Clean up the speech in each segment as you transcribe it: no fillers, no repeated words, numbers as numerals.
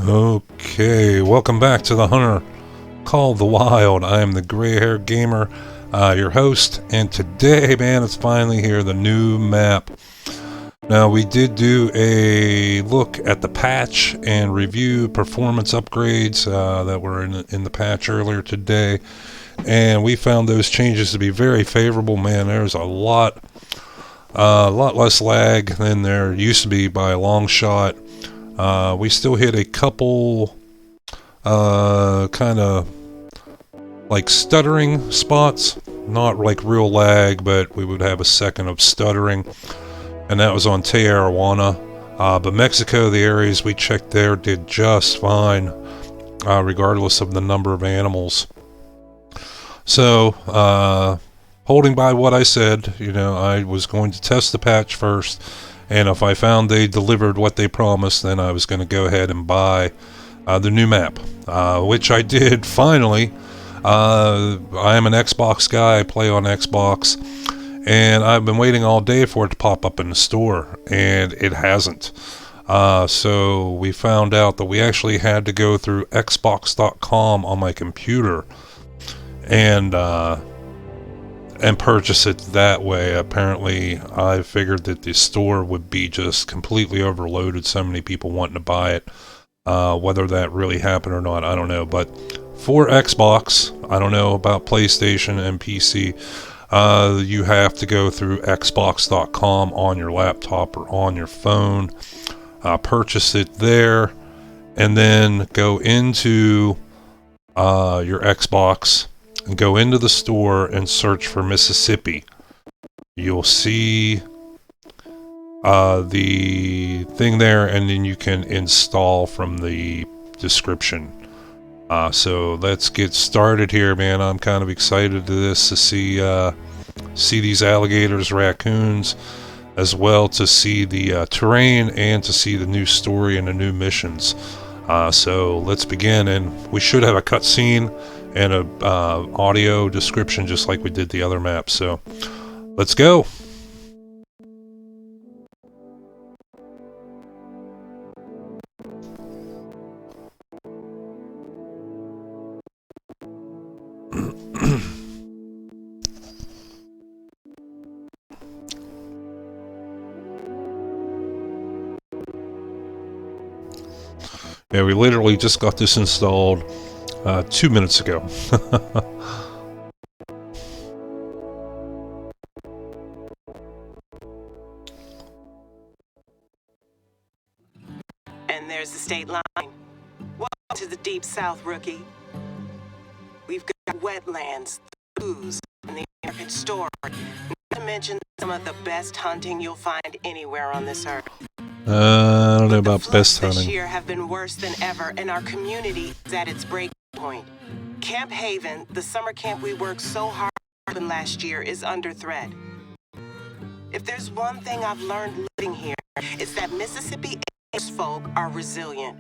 Okay, welcome back to the Hunter Called the Wild. I am the gray-haired gamer, your host, and today, man, it's finally here, the new map. Now, we did do a look at the patch and review performance upgrades that were in the patch earlier today, and we found those changes to be very favorable. Man, there's a lot less lag than there used to be by a long shot. We still hit a couple kind of like stuttering spots, not like real lag, but we would have a second of stuttering, and that was on Tijuana. But Mexico, the areas we checked there did just fine, regardless of the number of animals. So, holding by what I said, I was going to test the patch first, and if I found they delivered what they promised, then I was going to go ahead and buy the new map, which I did finally. I am an Xbox guy, I play on Xbox, and I've been waiting all day for it to pop up in the store, and it hasn't. So we found out that we actually had to go through Xbox.com on my computer and purchase it that way. Apparently, I figured that the store would be just completely overloaded, so many people wanting to buy it. Whether that really happened or not, I don't know. But for Xbox, I don't know about PlayStation and PC, you have to go through Xbox.com on your laptop or on your phone, purchase it there, and then go into your Xbox and go into the store and search for Mississippi. You'll see the thing there, and then you can install from the description. So let's get started here, man. I'm kind of excited to see these alligators, raccoons, as well to see the terrain and to see the new story and the new missions. So let's begin, and we should have a cutscene and a audio description just like we did the other map. So let's go. Yeah, we literally just got this installed 2 minutes ago. And there's the state line. Welcome to the Deep South, rookie. We've got wetlands, the booze, and the American story. Not to mention some of the best hunting you'll find anywhere on this earth. I don't know about best hunting. This year have been worse than ever, and our community is at its breaking point. Camp Haven, the summer camp we worked so hard on last year, is under threat. If there's one thing I've learned living here, it's that Mississippi folk are resilient.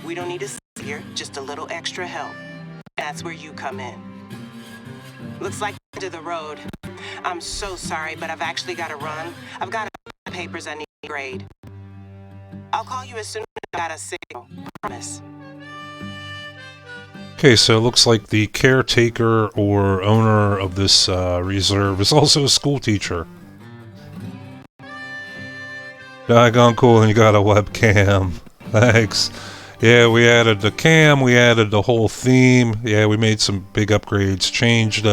We don't need a savior, just a little extra help. That's where you come in. Looks like the end of the road. I'm so sorry, but I've actually got to run. I've got papers I need to grade. I'll call you as soon as I got a signal. Promise. Okay, so it looks like the caretaker or owner of this reserve is also a school teacher. Doggone cool, and you got a webcam. Thanks. Yeah, we added the cam, we added the whole theme. Yeah, we made some big upgrades, changed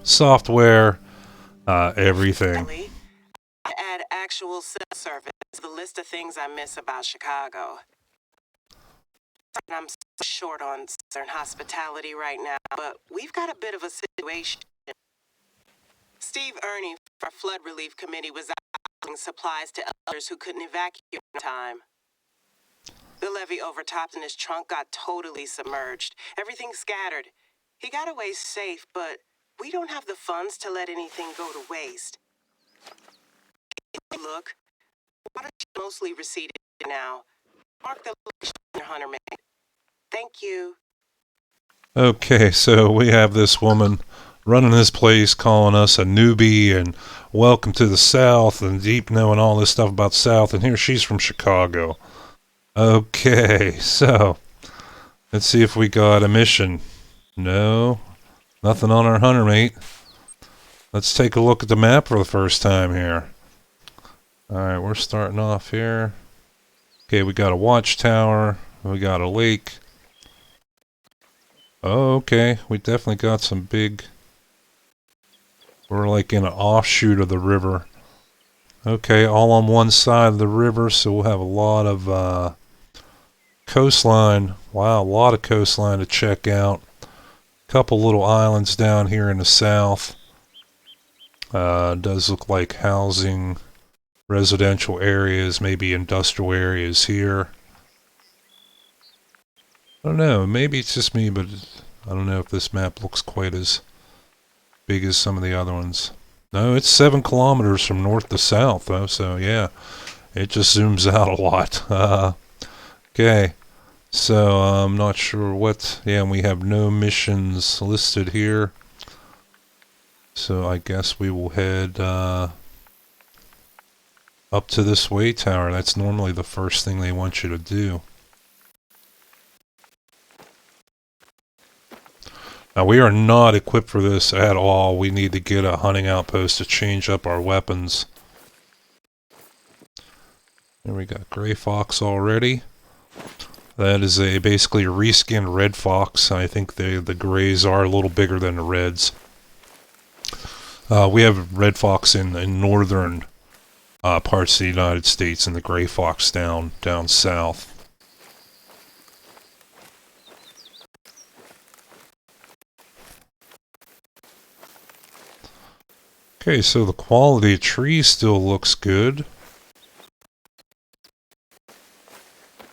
software, everything. I add actual cell service to the list of things I miss about Chicago. I'm short on Southern hospitality right now, but we've got a bit of a situation. Steve Ernie, our flood relief committee, was out supplies to elders who couldn't evacuate in time. The levee overtopped and his trunk got totally submerged. Everything scattered. He got away safe, but we don't have the funds to let anything go to waste. Look, water's mostly receded now. Mark the location your hunter made. Thank you. Okay, so we have this woman running this place calling us a newbie and welcome to the South and deep knowing all this stuff about South, and here she's from Chicago. Okay, so let's see if we got a mission. No, nothing on our hunter mate. Let's take a look at the map for the first time here. Alright, we're starting off here. Okay, we got a watchtower. We got a lake. Oh, okay, we definitely got some big... We're like in an offshoot of the river. Okay, all on one side of the river, so we'll have a lot of coastline. Wow, a lot of coastline to check out. Couple little islands down here in the south. Does look like housing, residential areas, maybe industrial areas here. I don't know, maybe it's just me, but I don't know if this map looks quite as big as some of the other ones. No, it's 7 kilometers from north to south, though, so yeah, it just zooms out a lot. Okay, so I'm not sure what... Yeah, we have no missions listed here. So I guess we will head up to this way tower. That's normally the first thing they want you to do. Now we are not equipped for this at all. We need to get a hunting outpost to change up our weapons. There we got gray fox already. That is basically a reskinned red fox. I think the grays are a little bigger than the reds. We have red fox in northern parts of the United States, and the gray fox down south. Okay, so the quality of trees still looks good.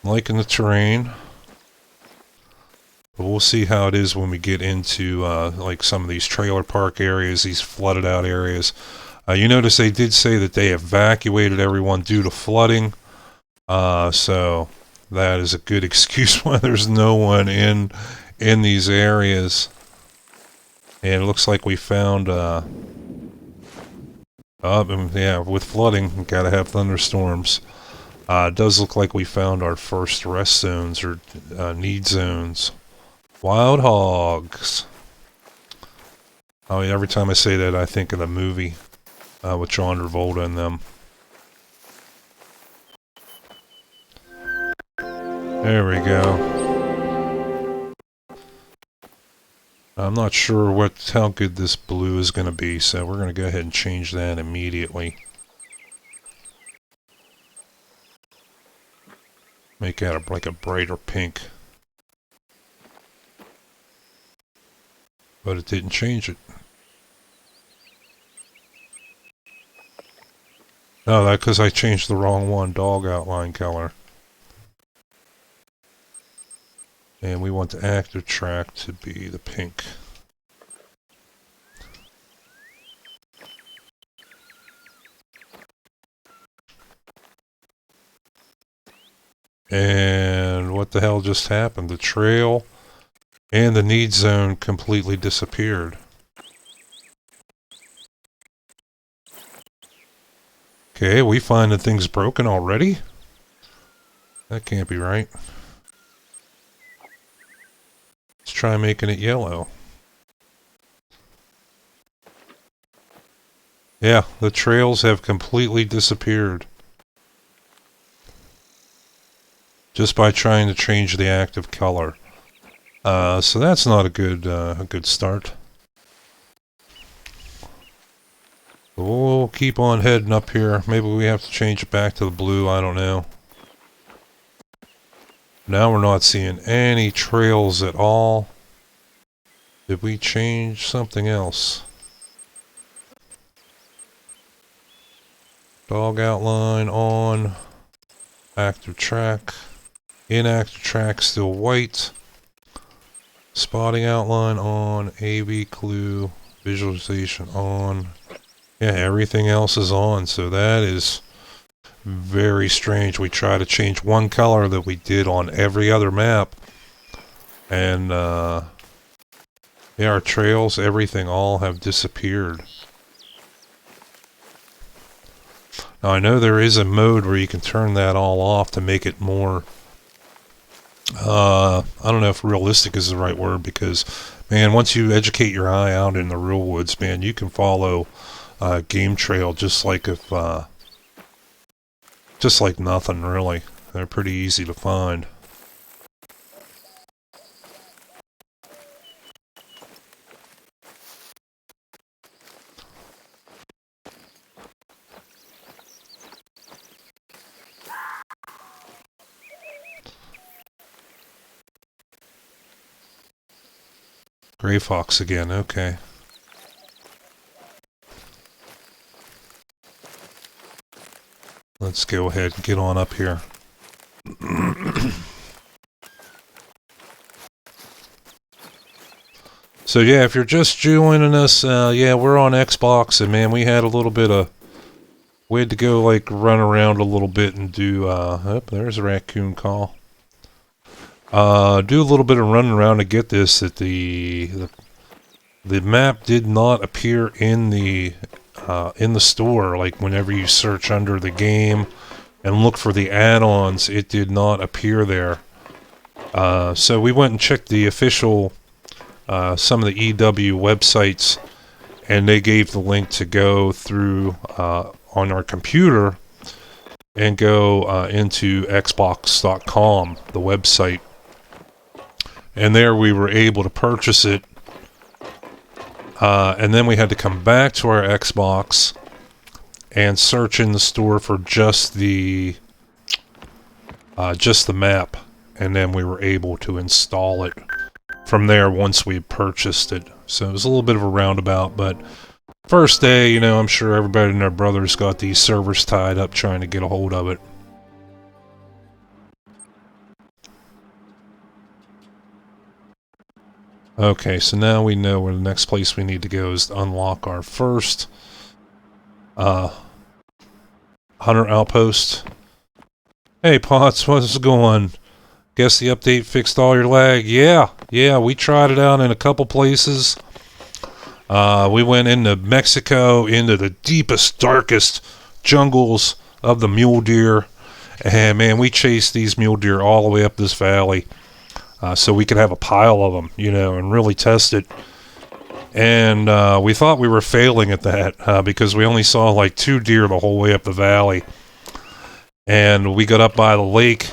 Liking the terrain. But we'll see how it is when we get into like some of these trailer park areas, these flooded out areas. You notice they did say that they evacuated everyone due to flooding. So that is a good excuse why there's no one in these areas. And it looks like we found... yeah, with flooding, you gotta have thunderstorms. It does look like we found our first rest zones, or need zones. Wild hogs. Oh, yeah, every time I say that, I think of the movie with John Travolta and them. There we go. I'm not sure how good this blue is going to be, so we're going to go ahead and change that immediately. Make that like a brighter pink. But it didn't change it. No, that's because I changed the wrong one, dog outline color. And we want the active track to be the pink. And what the hell just happened? The trail and the need zone completely disappeared. Okay, we find that thing's broken already? That can't be right. Let's try making it yellow. Yeah, the trails have completely disappeared. Just by trying to change the active color. So that's not a good start. We'll keep on heading up here. Maybe we have to change it back to the blue, I don't know. Now we're not seeing any trails at all. Did we change something else? Dog outline on. Active track. Inactive track still white. Spotting outline on. AV clue. Visualization on. Yeah, everything else is on, so that is very strange. We try to change one color that we did on every other map. And, yeah, our trails, everything, all have disappeared. Now, I know there is a mode where you can turn that all off to make it more I don't know if realistic is the right word, because, man, once you educate your eye out in the real woods, man, you can follow game trail just like just like nothing, really. They're pretty easy to find. Gray fox again, okay. Let's go ahead and get on up here. So yeah, if you're just joining us, yeah, we're on Xbox, and man, we had a little bit of... We had to go, like, run around a little bit and do, oh, there's a raccoon call. Do a little bit of running around to get this, that the map did not appear in the store. Like, whenever you search under the game and look for the add-ons, it did not appear there. So we went and checked the official, some of the EW websites, and they gave the link to go through on our computer and go into Xbox.com, the website. And there we were able to purchase it. And then we had to come back to our Xbox and search in the store for just the map. And then we were able to install it from there once we purchased it. So it was a little bit of a roundabout, but first day, you know, I'm sure everybody and their brothers got these servers tied up trying to get a hold of it. Okay, so now we know where the next place we need to go is to unlock our first Hunter Outpost. Hey, Potts, what's going? Guess the update fixed all your lag? Yeah, we tried it out in a couple places. We went into Mexico, into the deepest, darkest jungles of the mule deer. And, man, we chased these mule deer all the way up this valley. So we could have a pile of them, you know, and really test it. And we thought we were failing at that because we only saw like 2 deer the whole way up the valley. And we got up by the lake,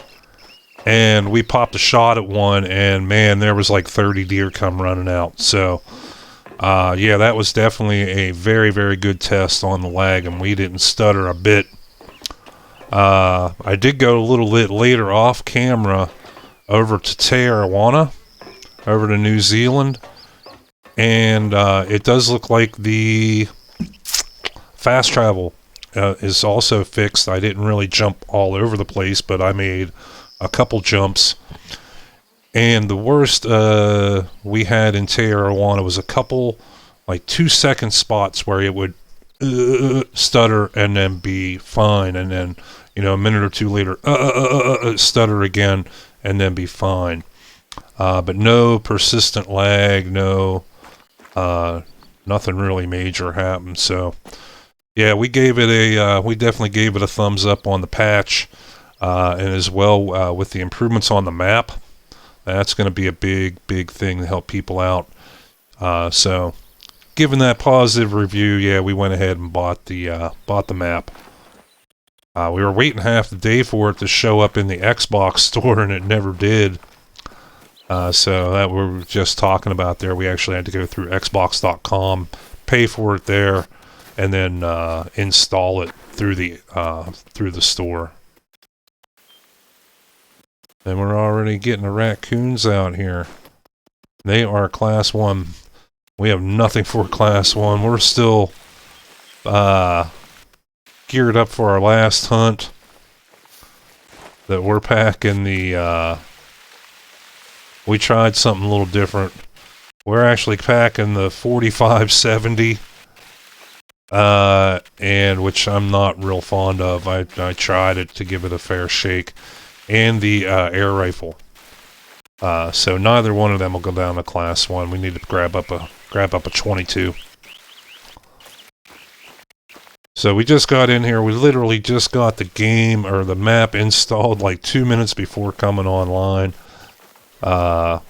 and we popped a shot at one, and man, there was like 30 deer come running out. So, yeah, that was definitely a very, very good test on the lag, and we didn't stutter a bit. I did go a little bit later off camera over to Tijuana, over to New Zealand, and it does look like the fast travel is also fixed. I didn't really jump all over the place, but I made a couple jumps. And the worst we had in Tijuana was a couple, like 2-second spots where it would stutter and then be fine, and then, you know, a minute or two later, stutter again, and then be fine. But no persistent lag, no, nothing really major happened. So, yeah, we gave it we definitely gave it a thumbs up on the patch, and as well with the improvements on the map. That's going to be a big, big thing to help people out. So, given that positive review, yeah, we went ahead and bought the map. We were waiting half the day for it to show up in the Xbox store, and it never did. So that we were just talking about there. We actually had to go through Xbox.com, pay for it there, and then install it through the store. And we're already getting the raccoons out here. They are Class 1. We have nothing for Class 1. We're still geared up for our last hunt. That we're packing the... we tried something a little different. We're actually packing the 45-70. And which I'm not real fond of. I tried it to give it a fair shake. And the air rifle. So neither one of them will go down to Class 1. We need to grab up a 22. So we just got in here. We literally just got the game or the map installed like 2 minutes before coming online. and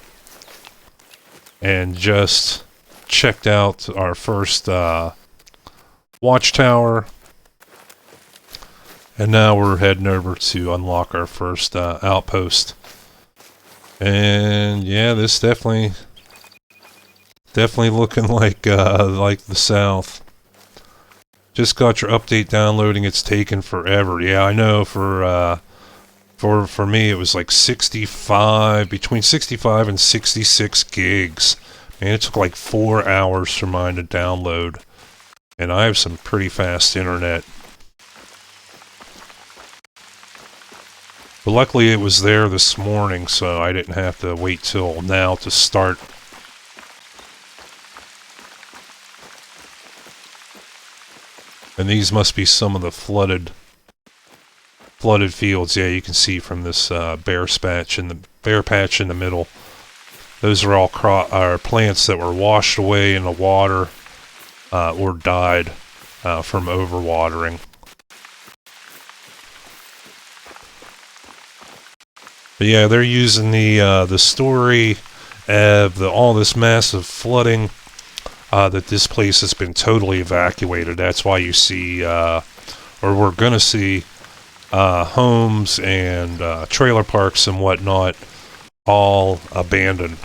just checked out our first watchtower. And now we're heading over to unlock our first outpost. And yeah, this definitely looking like the south. Just got your update downloading. It's taken forever. Yeah, I know. For me, it was like 65, between 65 and 66 gigs. And it took like 4 hours for mine to download. And I have some pretty fast internet. But luckily it was there this morning, so I didn't have to wait till now to start. And these must be some of the flooded fields. Yeah, you can see from this bare patch in the middle. Those are all plants that were washed away in the water or died from overwatering. But yeah, they're using the story of all this massive flooding that this place has been totally evacuated. That's why you see, or we're gonna see, homes and trailer parks and whatnot all abandoned.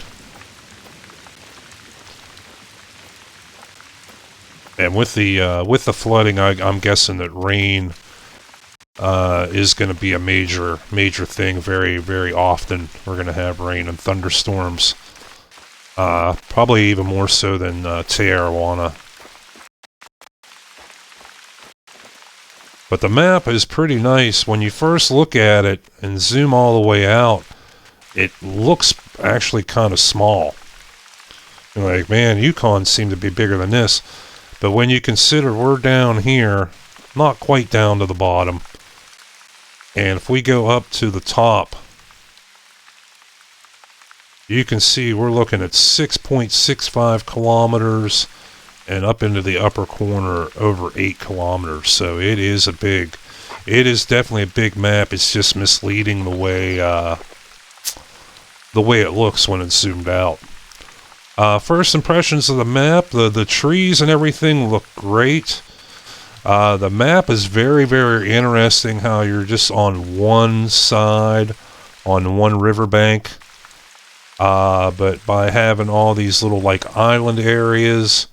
And with the flooding, I'm guessing that rain is going to be a major thing. Very, very often we're going to have rain and thunderstorms. Probably even more so than Tijuana. But the map is pretty nice. When you first look at it and zoom all the way out, it looks actually kind of small. You're like, man, Yukon seemed to be bigger than this. But when you consider we're down here, not quite down to the bottom, and if we go up to the top, you can see we're looking at 6.65 kilometers and up into the upper corner over 8 kilometers. So it is definitely a big map. It's just misleading the way it looks when it's zoomed out. First impressions of the map, the trees and everything look great. The map is very, very interesting how you're just on one side, on one riverbank. But by having all these little like island areas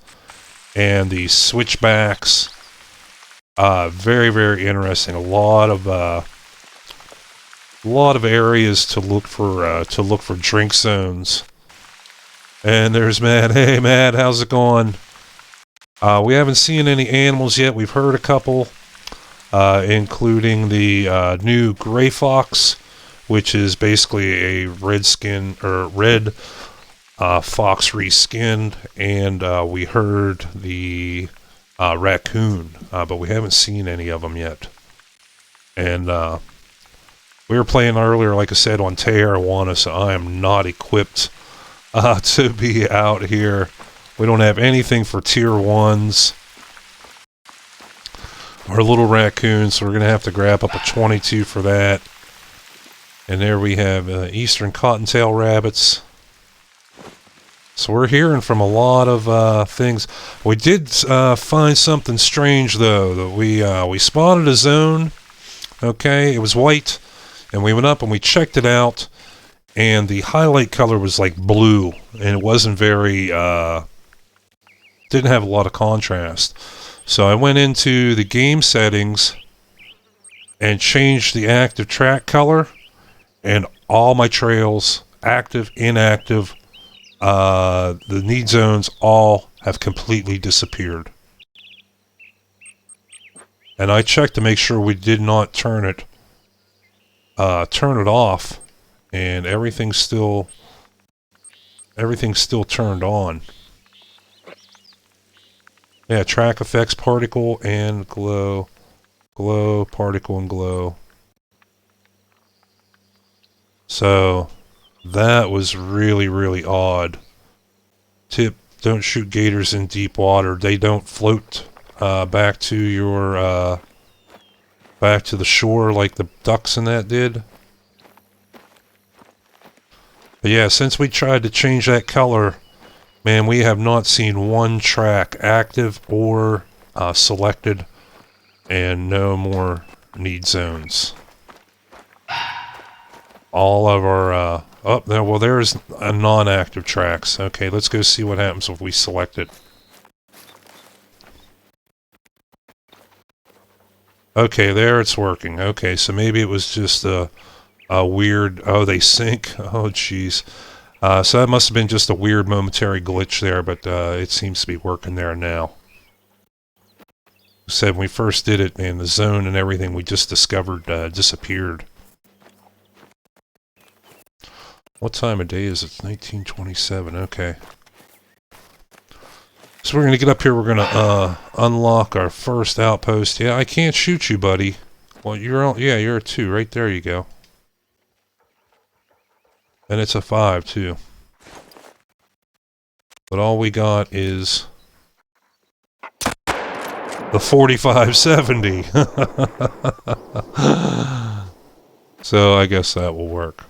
and these switchbacks, very, very interesting. A lot of areas to look for drink zones. And there's Matt. Hey, Matt, how's it going? We haven't seen any animals yet. We've heard a couple, including the new gray fox, which is basically a red fox reskinned, and we heard the raccoon, but we haven't seen any of them yet. And we were playing earlier, like I said, on Tijuana, so I am not equipped to be out here. We don't have anything for tier 1s or little raccoons, so we're going to have to grab up a 22 for that. And there we have eastern cottontail rabbits. So we're hearing from a lot of things. We did find something strange, though, that we spotted a zone. Okay, it was white, and we went up and we checked it out, and the highlight color was like blue, and it wasn't very, didn't have a lot of contrast. So I went into the game settings and changed the active track color, and all my trails, active, inactive, the need zones, all have completely disappeared. And I checked to make sure we did not turn it off, and everything's still turned on. Yeah, track effects, particle and glow, particle and glow. So that was really, really odd. Tip: don't shoot gators in deep water. They don't float back to your back to the shore like the ducks and that did. But yeah, since we tried to change that color, man, we have not seen one track active or selected, and no more need zones. All of our, oh, there, well, there's a non-active tracks. Okay, let's go see what happens if we select it. Okay, there it's working. Okay, so maybe it was just a weird, oh, they sync. Oh, jeez. So that must have been just a weird momentary glitch there, but it seems to be working there now. Said when we first did it, and the zone and everything we just discovered disappeared. What time of day is it? 1927. Okay. So we're gonna get up here. We're gonna unlock our first outpost. Yeah, I can't shoot you, buddy. Well, you're on, yeah, you're a 2. Right there you go. And it's a 5 too. But all we got is the 4570. So I guess that will work.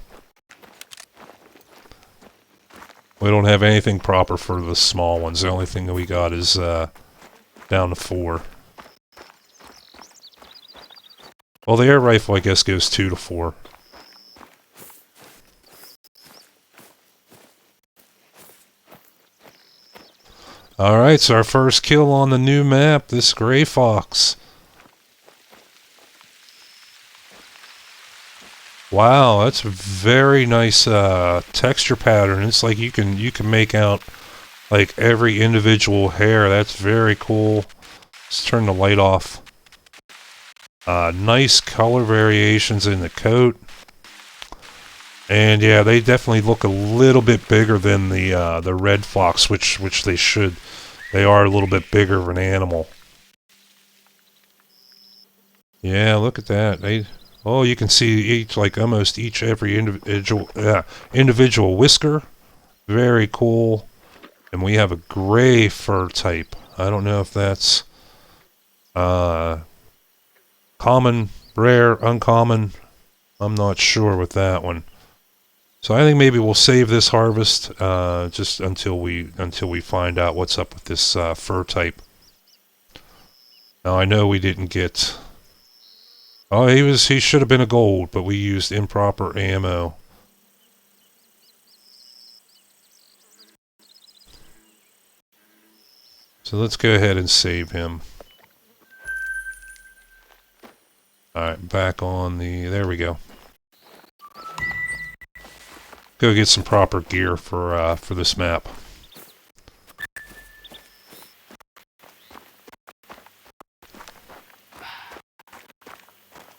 We don't have anything proper for the small ones. The only thing that we got is down to 4. Well, the air rifle, I guess, goes 2 to 4. Alright, so our first kill on the new map, this Gray Fox. Wow, that's a very nice texture pattern. It's like you can make out like every individual hair. That's very cool. Let's turn the light off. Nice color variations in the coat. And yeah, they definitely look a little bit bigger than the red fox, which they should. They are a little bit bigger of an animal. Yeah, look at that. Oh, you can see each, like almost every individual whisker. Very cool. And we have a gray fur type. I don't know if that's common, rare, uncommon. I'm not sure with that one. So I think maybe we'll save this harvest just until we find out what's up with this fur type. Now I know we didn't get. Oh, he should have been a gold, but we used improper ammo. So let's go ahead and save him. Alright, back on the... There we go. Go get some proper gear for this map.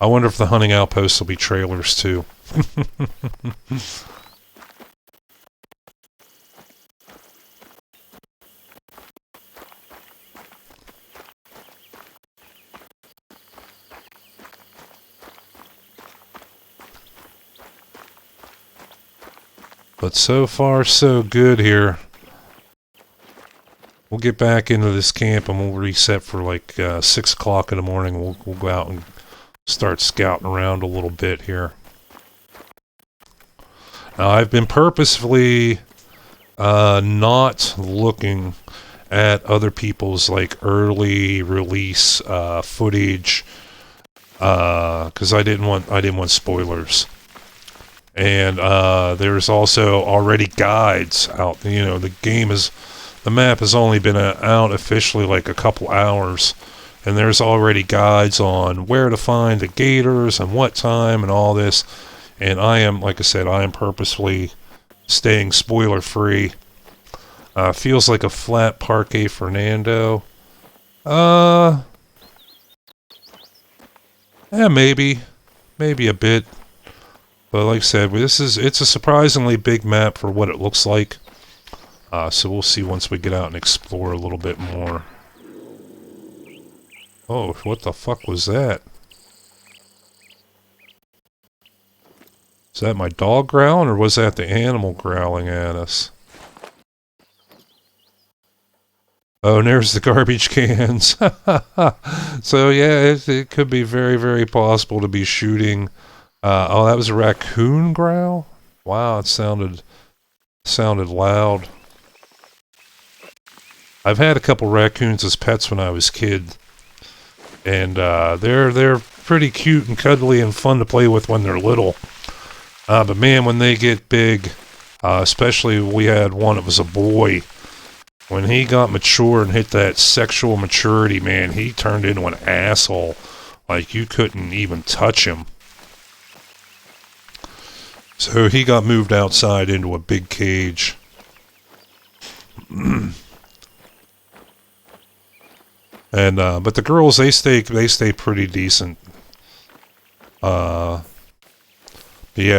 I wonder if the hunting outposts will be trailers too. But so far, so good here. We'll get back into this camp and we'll reset for like 6 o'clock in the morning. We'll go out and start scouting around a little bit here. Now, I've been purposefully not looking at other people's like early release footage because I didn't want spoilers. And there's also already guides out. You know, the map has only been out officially like a couple hours, and there's already guides on where to find the gators and what time and all this. And I am, like I said, I am purposefully staying spoiler free. Feels like a flat Parque Fernando. Yeah, maybe a bit. But like I said, it's a surprisingly big map for what it looks like. So we'll see once we get out and explore a little bit more. Oh, what the fuck was that? Is that my dog growling, or was that the animal growling at us? Oh, and there's the garbage cans. So yeah, it could be very, very possible to be shooting. Oh, that was a raccoon growl? Wow, it sounded loud. I've had a couple raccoons as pets when I was a kid, and they're pretty cute and cuddly and fun to play with when they're little. But man, when they get big, especially we had one that was a boy. When he got mature and hit that sexual maturity, man, he turned into an asshole. Like, you couldn't even touch him. So he got moved outside into a big cage. And but the girls, they stay pretty decent. Yeah,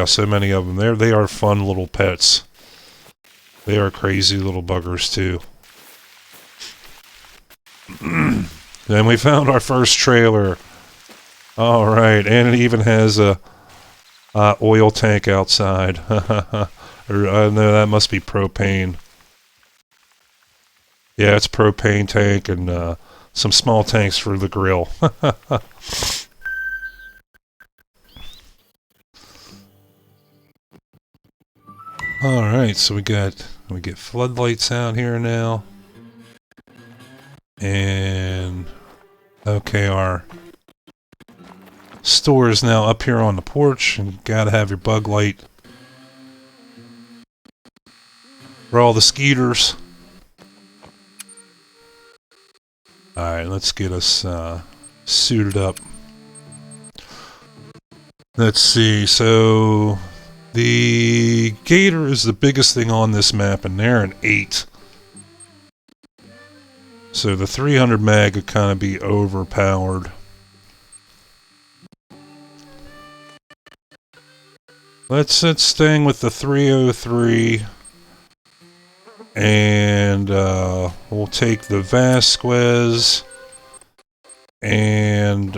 so many of them. They are fun little pets. They are crazy little buggers too. Then we found our first trailer. All right, and it even has a oil tank outside. I know that must be propane. Yeah, it's propane tank and some small tanks for the grill. All right, so we get floodlights out here now, and okay, our store is now up here on the porch, and you gotta have your bug light for all the skeeters. All right, let's get us suited up. Let's see. So the gator is the biggest thing on this map, and they're an 8. So the 300 mag would kind of be overpowered. Let's staying with the 303, and we'll take the Vasquez, and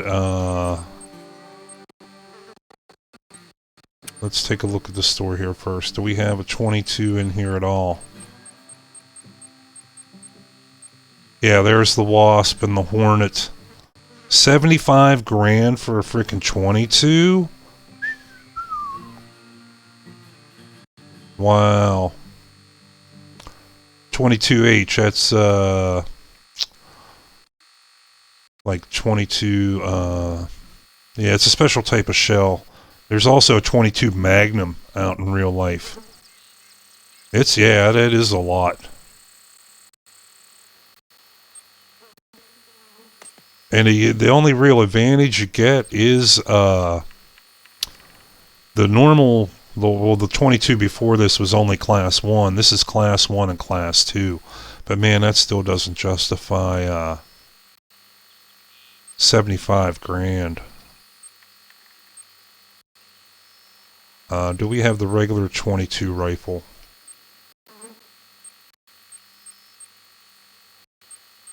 let's take a look at the store here first. Do we have a 22 in here at all? Yeah, there's the Wasp and the Hornet. 75 grand for a freaking 22? Wow. 22H, that's like 22, yeah, it's a special type of shell. There's also a 22 Magnum out in real life. Yeah, that is a lot. And the only real advantage you get is the normal. Well, the 22 before this was only Class 1. This is Class 1 and Class 2. But man, that still doesn't justify 75 grand. Do we have the regular 22 rifle?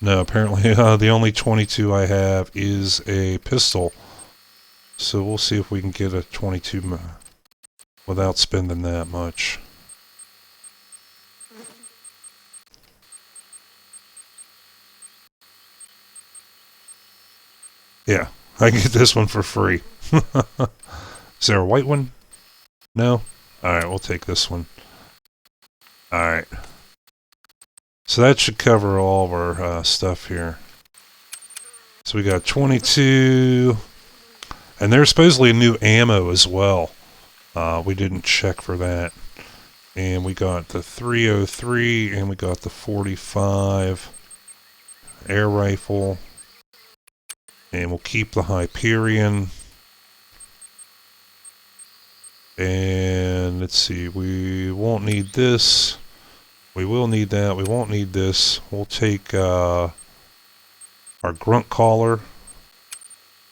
No, apparently the only 22 I have is a pistol. So we'll see if we can get a 22 without spending that much. Yeah, I can get this one for free. Is there a white one? No? Alright, we'll take this one. Alright. So that should cover all of our stuff here. So we got 22. And there's supposedly a new ammo as well. We didn't check for that. And we got the 303 and we got the 45 air rifle. And we'll keep the Hyperion. And let's see, we won't need this. We will need that. We won't need this. We'll take our grunt collar.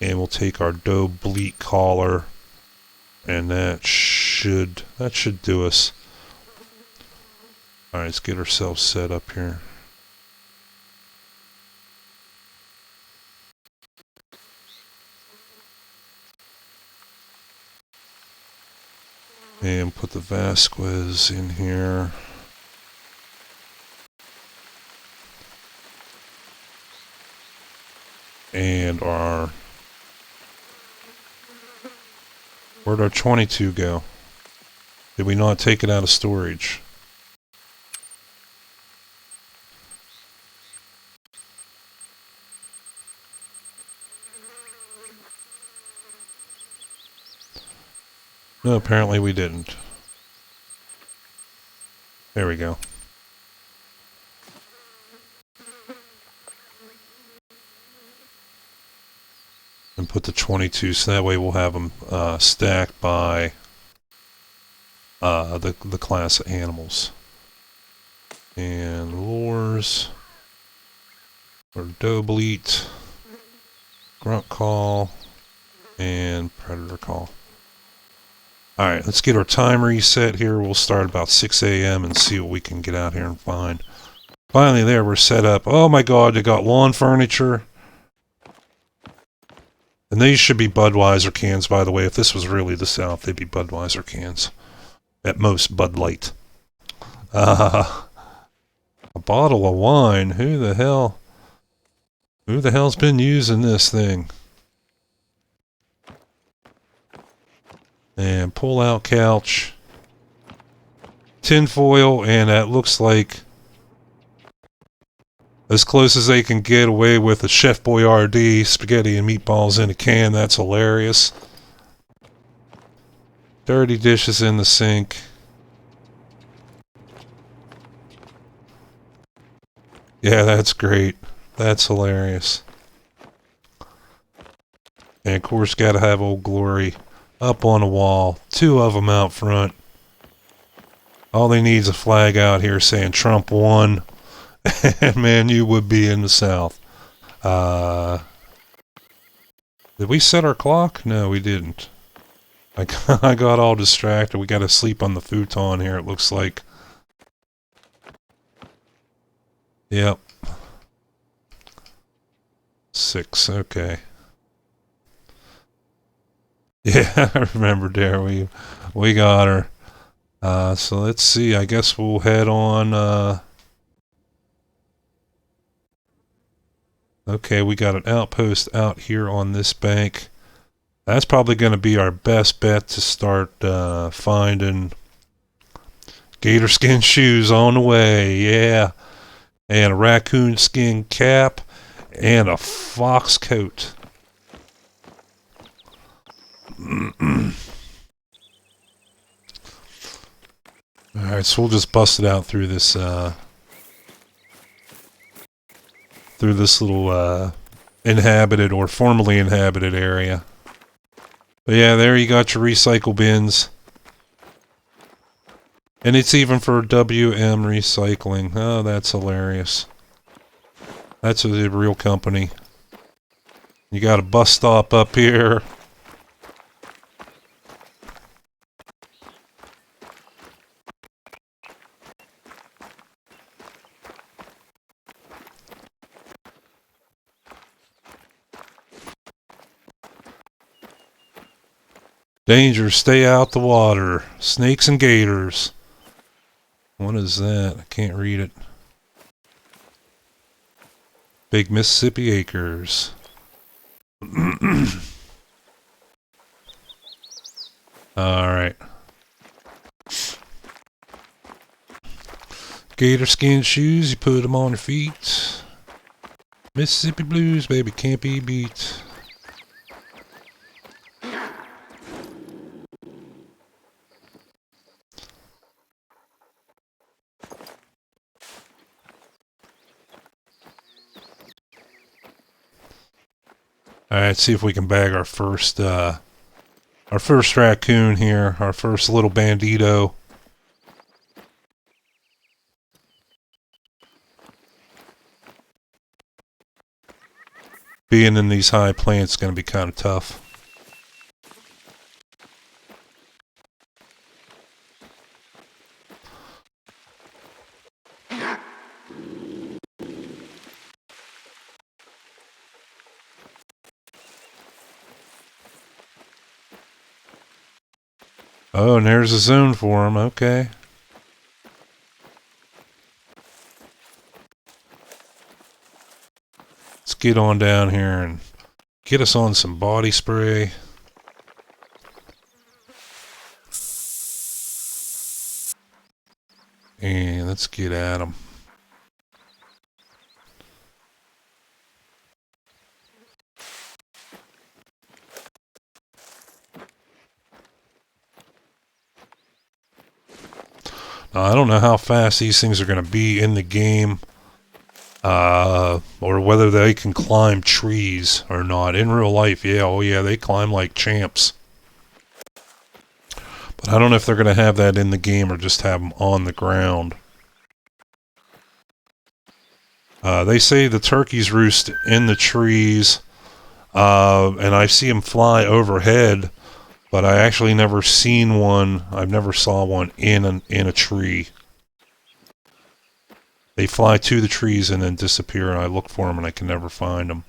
And we'll take our doe bleat collar. And that should do us. Alright, let's get ourselves set up here. And put the Vasquez in here. And where'd our 22 go? Did we not take it out of storage? No, apparently we didn't. There we go. And put the 22, so that way we'll have them stacked by the class of animals. And lures, or doe bleat, grunt call, and predator call. Alright, let's get our time reset here. We'll start about 6 a.m. and see what we can get out here and find. Finally there, we're set up. Oh my god, they got lawn furniture. And these should be Budweiser cans, by the way. If this was really the South, they'd be Budweiser cans. At most, Bud Light. A bottle of wine. Who the hell's been using this thing? And pull-out couch. Tinfoil, and that looks like as close as they can get away with a Chef Boyardee spaghetti and meatballs in a can. That's hilarious. Dirty dishes in the sink. Yeah, that's great. That's hilarious. And of course, gotta have Old Glory up on the wall. 2 of them out front. All they need is a flag out here saying Trump won. And man, you would be in the South. Did we set our clock? No, we didn't. I got all distracted. We got to sleep on the futon here, it looks like. Yep. 6, okay. Yeah, I remember there. We got her. So let's see. I guess we'll head on. Okay, we got an outpost out here on this bank. That's probably going to be our best bet to start finding gator skin shoes on the way. Yeah. And a raccoon skin cap and a fox coat. Alright, so we'll just bust it out through this little inhabited or formerly inhabited area. But yeah, there you got your recycle bins. And it's even for WM Recycling. Oh, that's hilarious. That's a real company. You got a bus stop up here. Danger, stay out the water. Snakes and gators. What is that? I can't read it. Big Mississippi Acres. Alright. Gator skin shoes, you put them on your feet. Mississippi blues, baby, can't be beat. Alright, see if we can bag our first raccoon here, our first little bandito. Being in these high plants is going to be kind of tough. Oh, and there's a zone for him. Okay. Let's get on down here and get us on some body spray. Let's get at them. Now, I don't know how fast these things are going to be in the game, or whether they can climb trees or not. In real life, yeah, oh yeah, they climb like champs. But I don't know if they're going to have that in the game or just have them on the ground. They say the turkeys roost in the trees, and I see them fly overhead, but I actually never seen one. I've never saw one in a tree. They fly to the trees and then disappear, and I look for them and I can never find them.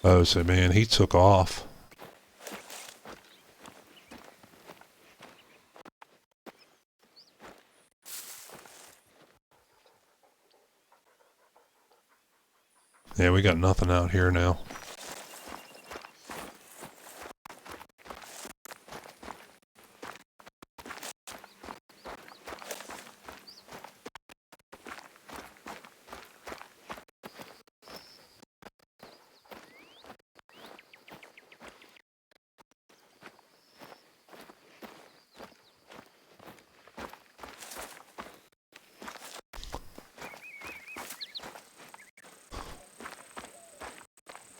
Oh, so man, he took off. Yeah, we got nothing out here now.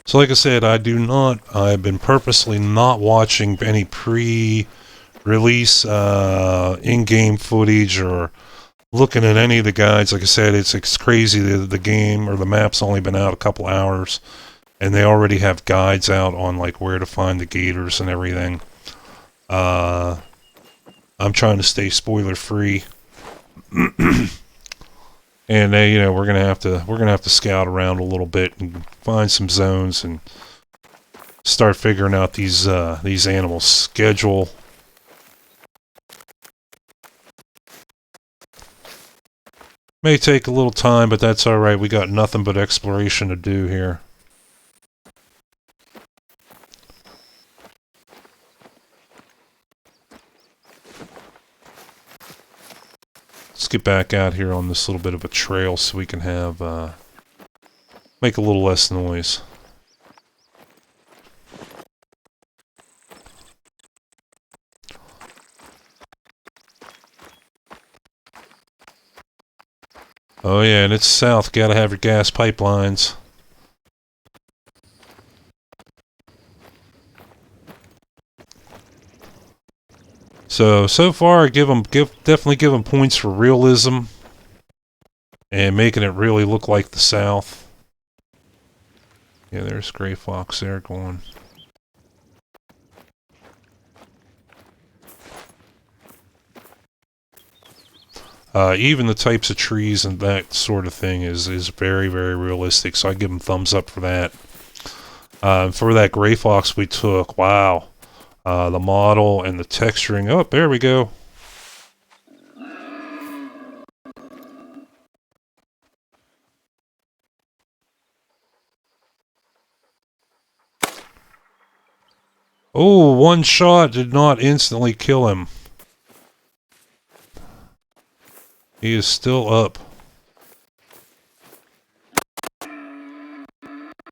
So like I said, I've been purposely not watching any pre-release in-game footage or looking at any of the guides. Like I said, it's crazy. The game or the map's only been out a couple hours, and they already have guides out on like where to find the gators and everything. I'm trying to stay spoiler free. And you know, we're gonna have to scout around a little bit and find some zones and start figuring out these animals' schedule. May take a little time, but that's all right. We got nothing but exploration to do here. Let's get back out here on this little bit of a trail so we can have make a little less noise. Oh yeah, and it's south. Gotta have your gas pipelines. So far, definitely give them points for realism and making it really look like the South. Yeah, there's Gray Fox there going. Even the types of trees and that sort of thing is very, very realistic, so I give them thumbs up for that. For that Gray Fox we took, wow. The model and the texturing. Oh, there we go. Oh, one shot did not instantly kill him. He is still up.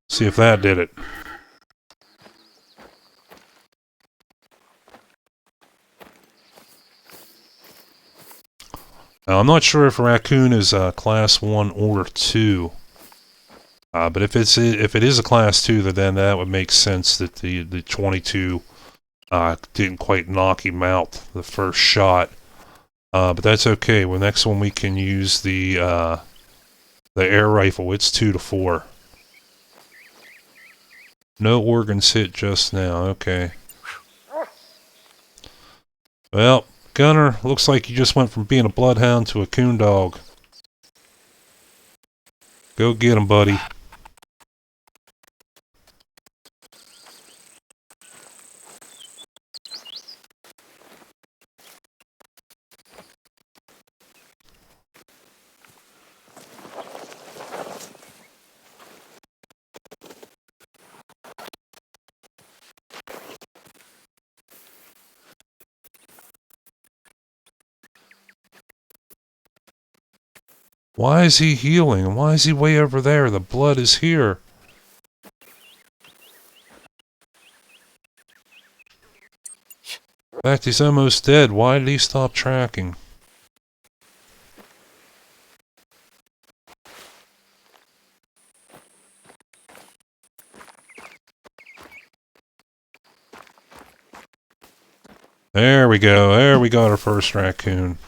See if that did it. Now, I'm not sure if a raccoon is class 1 or 2. But if it is a class 2, then that would make sense that the 22 didn't quite knock him out the first shot. But that's okay. Well, next one we can use the air rifle. It's 2 to 4. No organs hit just now. Okay. Well, Gunner, looks like you just went from being a bloodhound to a coon dog. Go get him, buddy. Why is he healing? And why is he way over there? The blood is here. In fact, he's almost dead. Why did he stop tracking? There we go. There we got our first raccoon.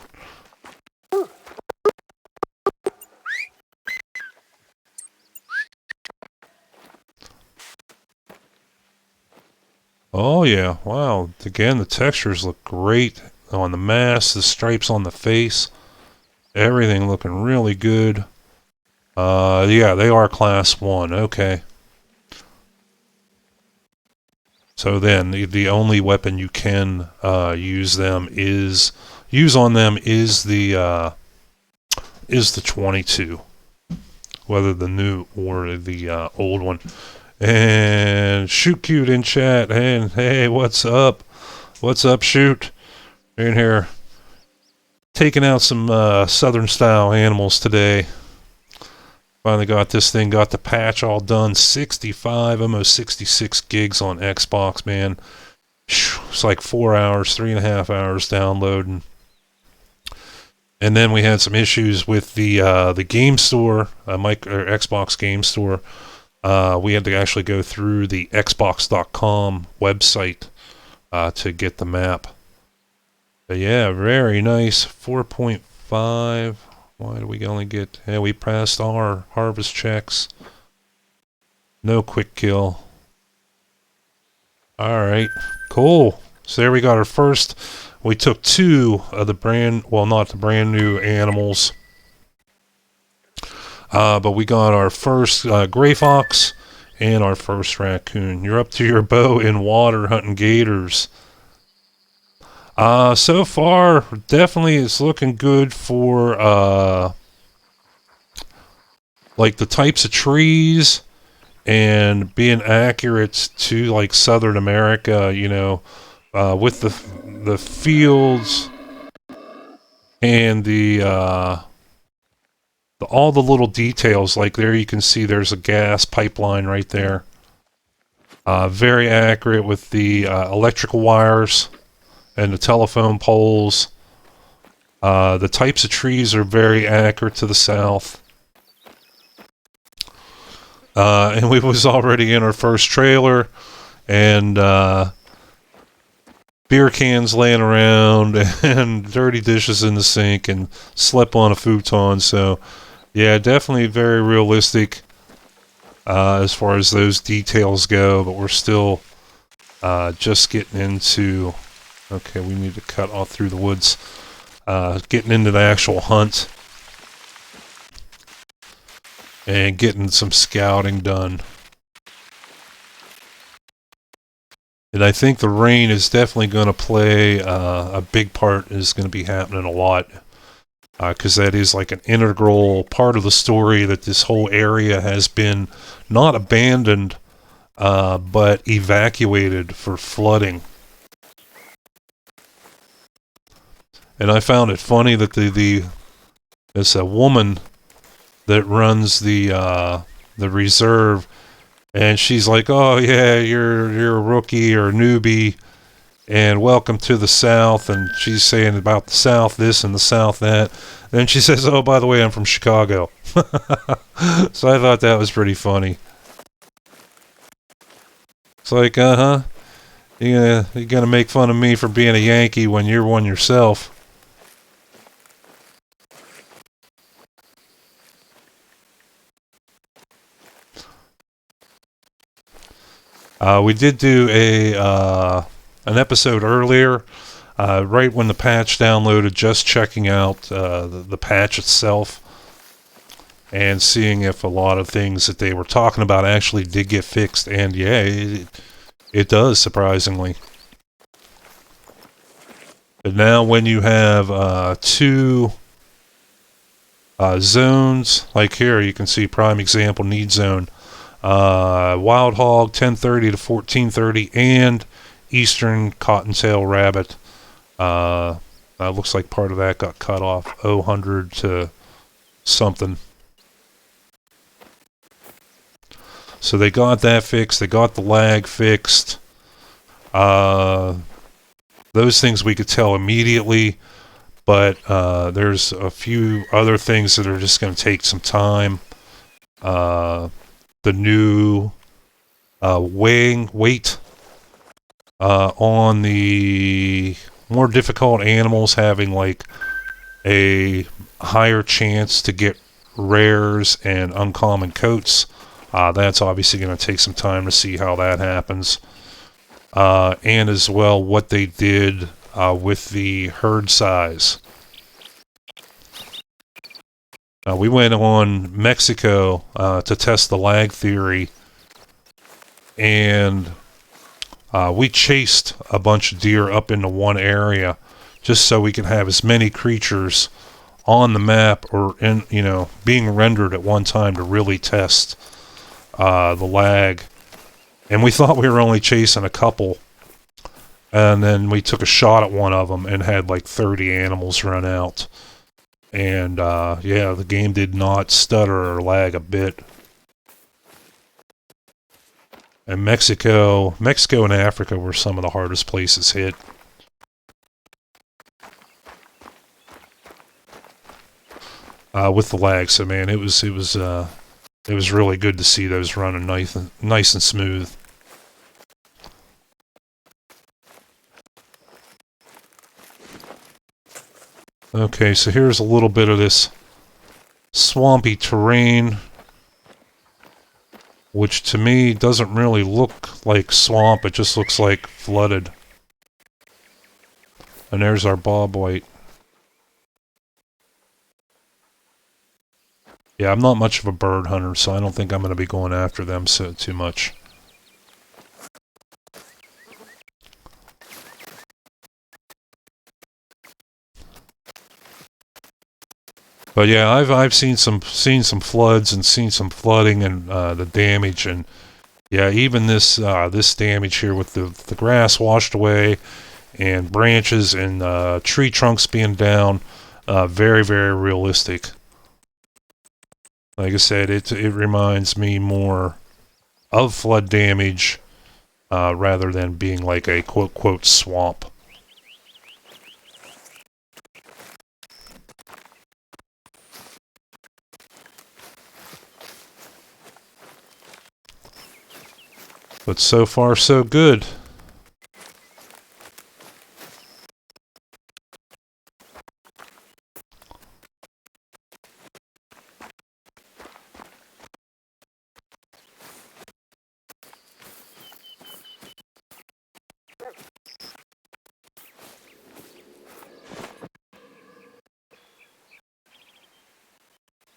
Oh yeah, wow. Again, the textures look great on the mask, the stripes on the face. Everything looking really good. Yeah, they are class 1. Okay. So then, the only weapon you can use on them is the 22, whether the new or the old one. And Shoot Cute in chat, and hey, what's up? What's up, Shoot? In here, taking out some Southern style animals today. Finally got this thing, got the patch all done. 65, almost 66 gigs on Xbox, man. It's like 4 hours, 3.5 hours downloading. And then we had some issues with the game store, Xbox game store. We had to actually go through the Xbox.com website to get the map. But yeah, very nice. 4.5. Why do we only get... Yeah, we passed all our harvest checks. No quick kill. Alright, cool. So there we got our first... We took 2 of the not the brand new animals. But we got our first gray fox and our first raccoon. You're up to your bow in water hunting gators. So far, definitely it's looking good for, like the types of trees and being accurate to, like, Southern America, you know, with the fields and all the little details. Like there you can see there's a gas pipeline right there. Very accurate with the electrical wires and the telephone poles. The types of trees are very accurate to the south. And we was already in our first trailer, and beer cans laying around, and dirty dishes in the sink, and slept on a futon. So, yeah, definitely very realistic as far as those details go, but we're still just getting into... Okay, we need to cut off through the woods. Getting into the actual hunt. And getting some scouting done. And I think the rain is definitely going to play a big part, is going to be happening a lot. Because that is like an integral part of the story, that this whole area has been not abandoned, but evacuated for flooding. And I found it funny that there's a woman that runs the reserve, and she's like, "Oh yeah, you're a rookie or a newbie, and welcome to the South." And she's saying about the South this and the South that. Then she says, "Oh, by the way, I'm from Chicago." So I thought that was pretty funny. It's like, you're gonna make fun of me for being a Yankee when you're one yourself. We did do an episode earlier, right when the patch downloaded, just checking out the patch itself and seeing if a lot of things that they were talking about actually did get fixed. And yeah, it does, surprisingly. But now when you have 2 zones, like here you can see prime example need zone. Wild hog 1030 to 1430 and eastern cottontail rabbit. Looks like part of that got cut off 000 to something. So they got that fixed. They got the lag fixed. Those things we could tell immediately, but there's a few other things that are just going to take some time. The new weight on the more difficult animals having like a higher chance to get rares and uncommon coats. That's obviously going to take some time to see how that happens. And as well, what they did with the herd size. We went on Mexico to test the lag theory, and we chased a bunch of deer up into one area just so we could have as many creatures on the map or being rendered at one time to really test the lag. And we thought we were only chasing a couple, and then we took a shot at one of them and had like 30 animals run out. And the game did not stutter or lag a bit. And Mexico and Africa were some of the hardest places hit. With the lag, so man, it was really good to see those running nice and smooth. Okay, so here's a little bit of this swampy terrain, which to me doesn't really look like swamp, it just looks like flooded. And there's our bobwhite. Yeah, I'm not much of a bird hunter, so I don't think I'm going to be going after them too much. But yeah, I've seen some floods and seen some flooding and the damage, and yeah, even this damage here with the grass washed away and branches and tree trunks being down, very, very realistic. Like I said, it reminds me more of flood damage rather than being like a quote swamp. But so far, so good.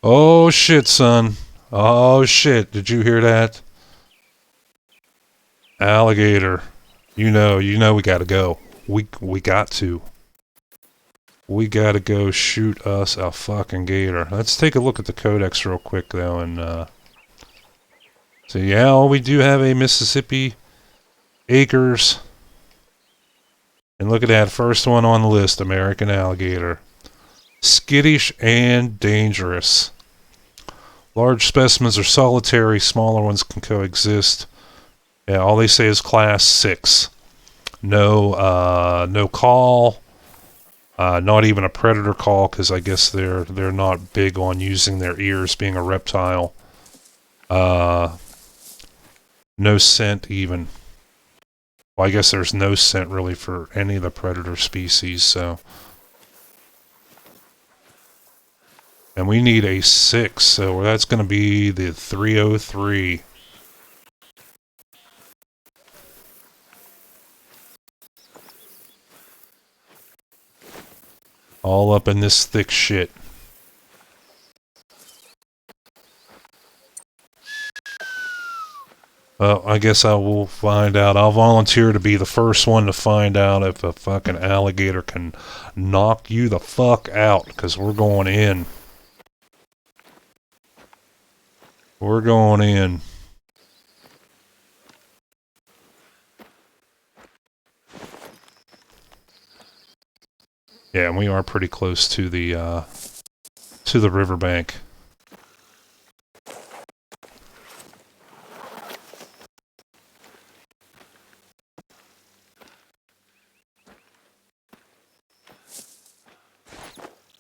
Oh shit, son. Oh shit, did you hear that? Alligator. You know we gotta go. We got to. We gotta go shoot us a fucking gator. Let's take a look at the codex real quick though, and so yeah, we do have a Mississippi acres. And look at that, first one on the list, American alligator. Skittish and dangerous. Large specimens are solitary, smaller ones can coexist. Yeah, all they say is class 6. No call. Not even a predator call, because I guess they're not big on using their ears, being a reptile. No scent even. Well, I guess there's no scent really for any of the predator species, so. And we need a 6, so that's going to be the 303. All up in this thick shit. Well, I guess I will find out. I'll volunteer to be the first one to find out if a fucking alligator can knock you the fuck out, because we're going in. We're going in. Yeah, and we are pretty close to the to the riverbank.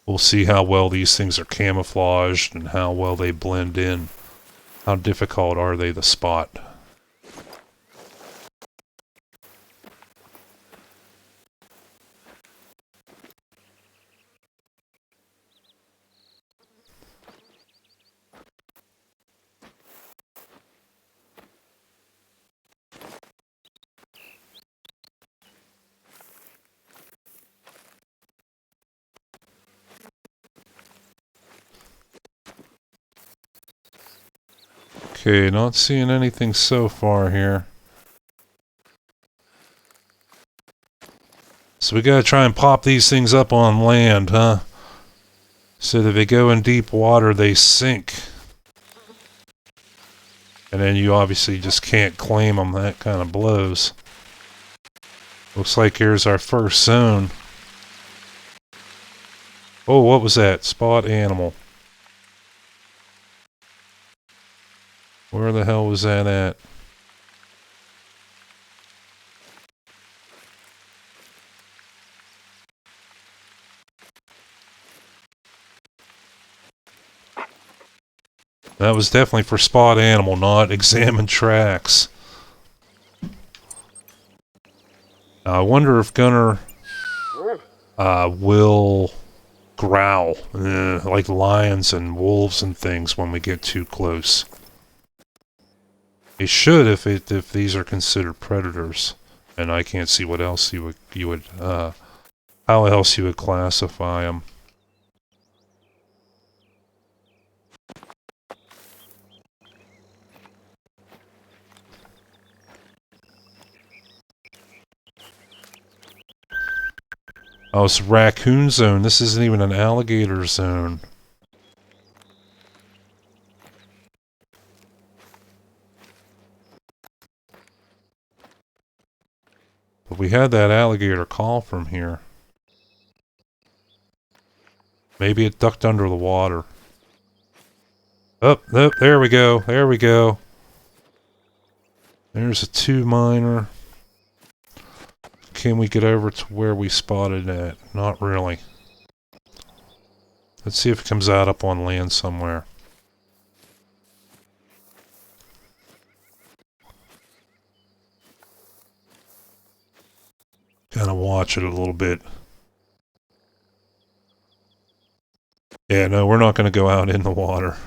We'll see how well these things are camouflaged and how well they blend in. How difficult are they to spot? Okay, not seeing anything so far here. So we gotta try and pop these things up on land, huh? So that if they go in deep water, they sink. And then you obviously just can't claim them. That kind of blows. Looks like here's our first zone. Oh, what was that? Spot animal. Where the hell was that at? That was definitely for spot animal, not examine tracks. I wonder if Gunner will growl like lions and wolves and things when we get too close. It should if these are considered predators, and I can't see what else you would how else you would classify them. Oh, it's a raccoon zone. This isn't even an alligator zone. But we had that alligator call from here. Maybe it ducked under the water. Oh, there we go. There we go. There's a 2 miner. Can we get over to where we spotted it? Not really. Let's see if it comes out up on land somewhere. Kind of watch it a little bit. Yeah, no, we're not going to go out in the water.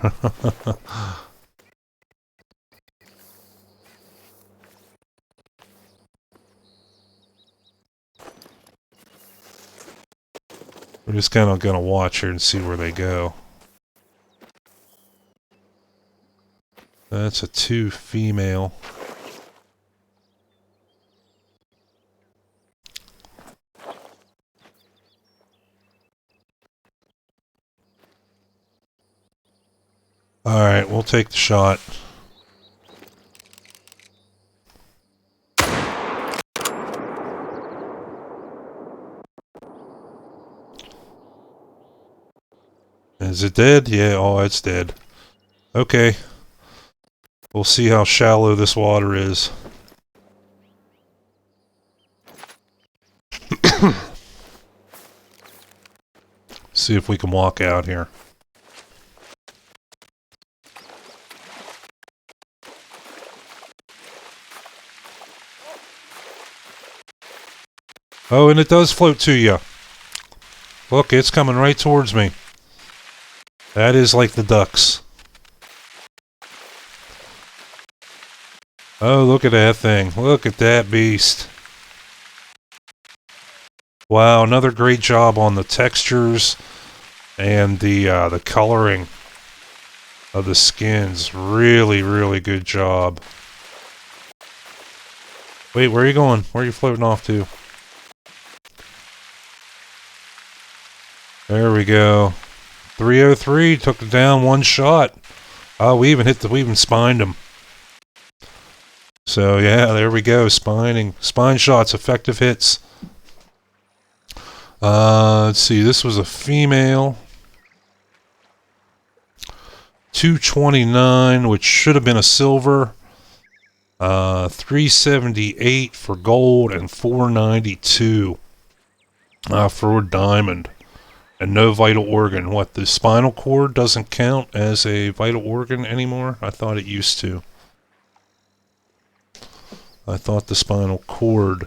We're just kind of going to watch here and see where they go. That's a 2 female. Alright, we'll take the shot. Is it dead? Yeah, oh, it's dead. Okay. We'll see how shallow this water is. See if we can walk out here. Oh, and it does float to you. Look, it's coming right towards me. That is like the ducks. Oh, look at that thing. Look at that beast. Wow, another great job on the textures and the coloring of the skins. Really, really good job. Wait, where are you going? Where are you floating off to? There we go. 303 took it down 1 shot. Oh, we even spined him. So yeah, there we go. Spine shots, effective hits. Let's see. This was a female. 229, which should have been a silver. 378 for gold and 492 for a diamond. And no vital organ. What, the spinal cord doesn't count as a vital organ anymore? I thought it used to. I thought the spinal cord,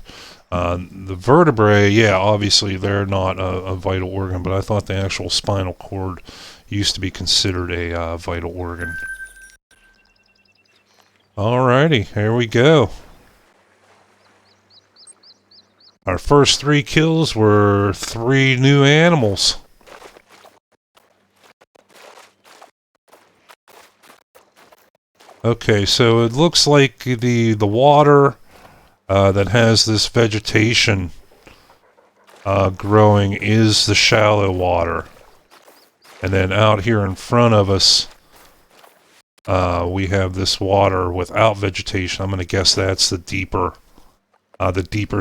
the vertebrae, yeah, obviously they're not a vital organ, but I thought the actual spinal cord used to be considered a vital organ. Alrighty, here we go. Our first 3 kills were 3 new animals. Okay, so it looks like the water that has this vegetation growing is the shallow water. And then out here in front of us, we have this water without vegetation. I'm going to guess that's the deeper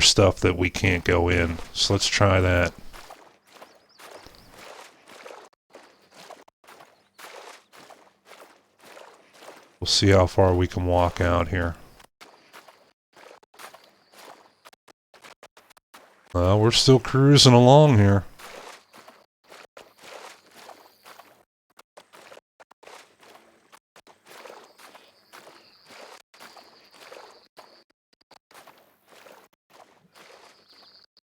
stuff that we can't go in. So let's try that. We'll see how far we can walk out here. We're still cruising along here.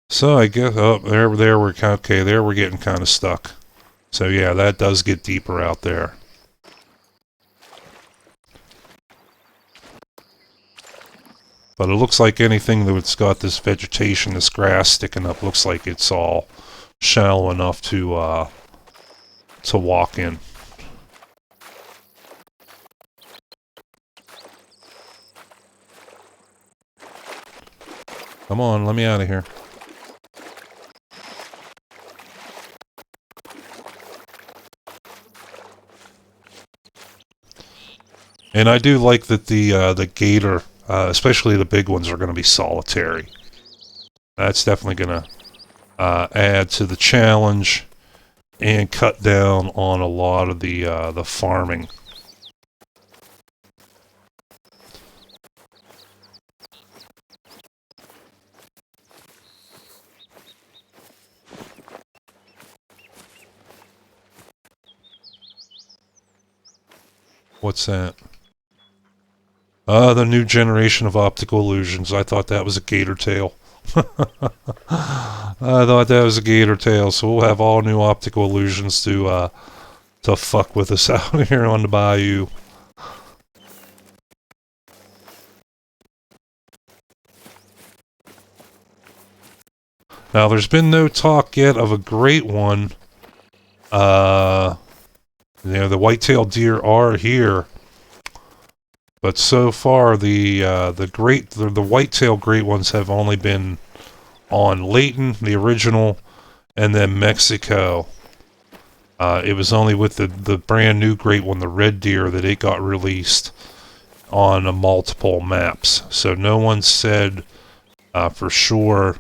So I guess, oh, there we're okay. There we're getting kind of stuck. So yeah, that does get deeper out there. But it looks like anything that's got this vegetation, this grass sticking up, looks like it's all shallow enough to walk in. Come on, let me out of here. And I do like that the gator, especially the big ones, are going to be solitary. That's definitely going to add to the challenge and cut down on a lot of the farming. What's that? The new generation of optical illusions. I thought that was a gator tail. I thought that was a gator tail, so we'll have all new optical illusions to fuck with us out here on the bayou. Now, there's been no talk yet of a great one. The white-tailed deer are here. But so far, the white-tailed great ones have only been on Layton, the original, and then Mexico. It was only with the brand new great one, the red deer, that it got released on multiple maps. So no one said for sure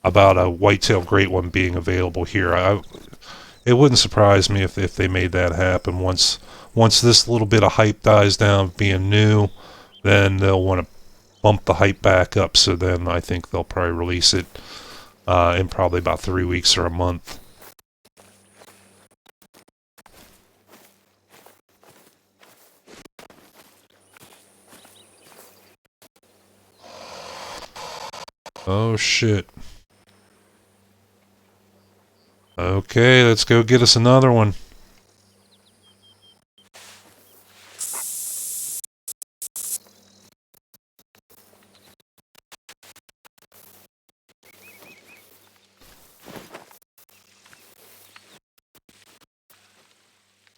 about a white-tailed great one being available here. It wouldn't surprise me if they made that happen once this little bit of hype dies down being new, then they'll want to bump the hype back up. So then I think they'll probably release it in probably about 3 weeks or a month. Oh shit. Okay, let's go get us another one.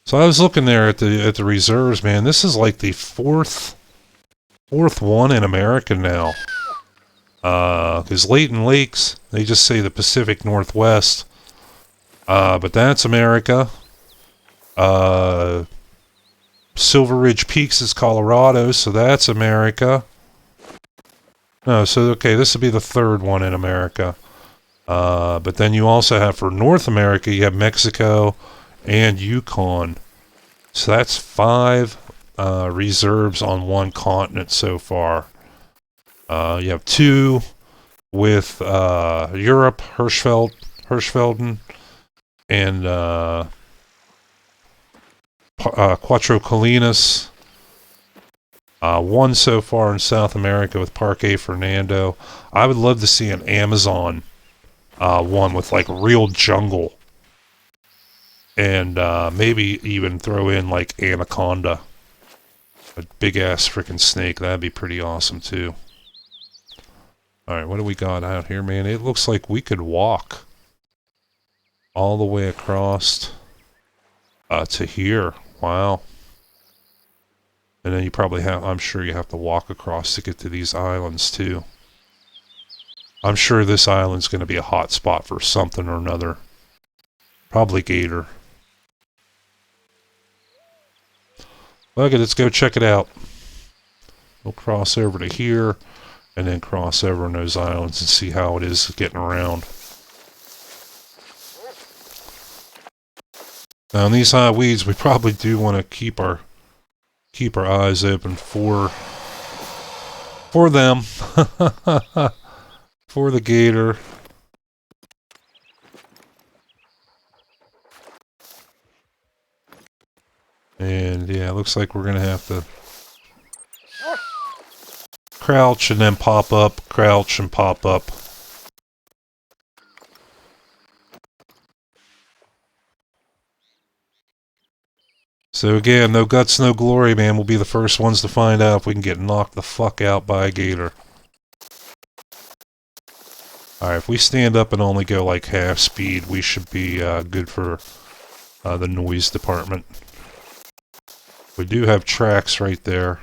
So I was looking there at the reserves, man. This is like the fourth one in America now. Because Layton Lakes, they just say the Pacific Northwest. But that's America. Silver Ridge Peaks is Colorado, so that's America. No, so okay, this would be the third one in America. But then you also have, for North America, you have Mexico and Yukon. So that's 5 reserves on one continent so far. You have 2 with Europe, Hirschfelden, and Cuatro Colinas. 1 so far in South America with Parque Fernando. I would love to see an Amazon one with like real jungle. And maybe even throw in like Anaconda. A big ass freaking snake. That'd be pretty awesome too. Alright, what do we got out here, man? It looks like we could walk all the way across to here. Wow. And then you probably have, I'm sure you have to walk across to get to these islands too. I'm sure this island's going to be a hot spot for something or another. Probably gator. Okay, let's go check it out. We'll cross over to here, and then cross over on those islands and see how it is getting around. Now, in these high weeds, we probably do want to keep our eyes open for them, for the gator. And yeah, it looks like we're gonna have to crouch and then pop up, crouch and pop up. So again, no guts, no glory, man. We'll be the first ones to find out if we can get knocked the fuck out by a gator. Alright, if we stand up and only go like half speed, we should be good for the noise department. We do have tracks right there.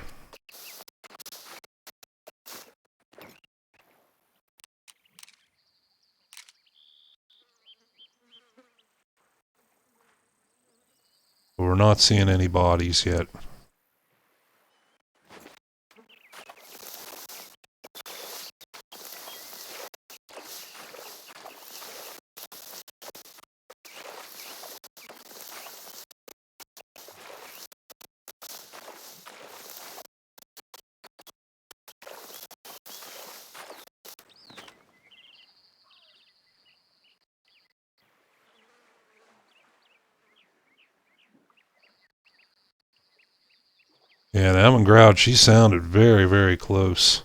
But we're not seeing any bodies yet. Yeah, the Elm Ground, she sounded very, very close.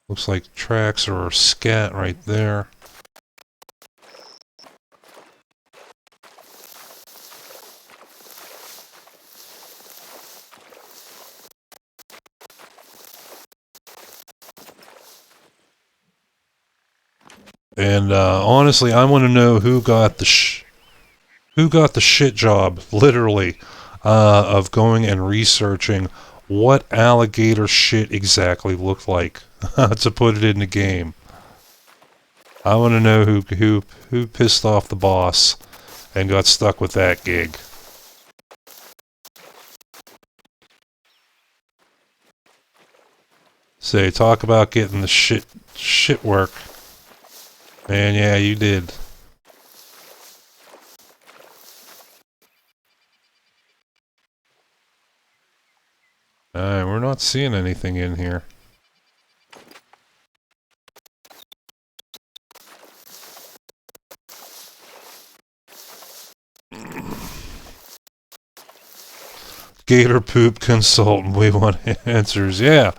Looks like tracks or scat right there. And honestly, I want to know who got the shit job, literally, of going and researching what alligator shit exactly looked like to put it in the game. I want to know who pissed off the boss and got stuck with that gig. Say, talk about getting the shit work. Man, yeah, you did. Alright, we're not seeing anything in here. Gator poop consultant, we want answers. Yeah.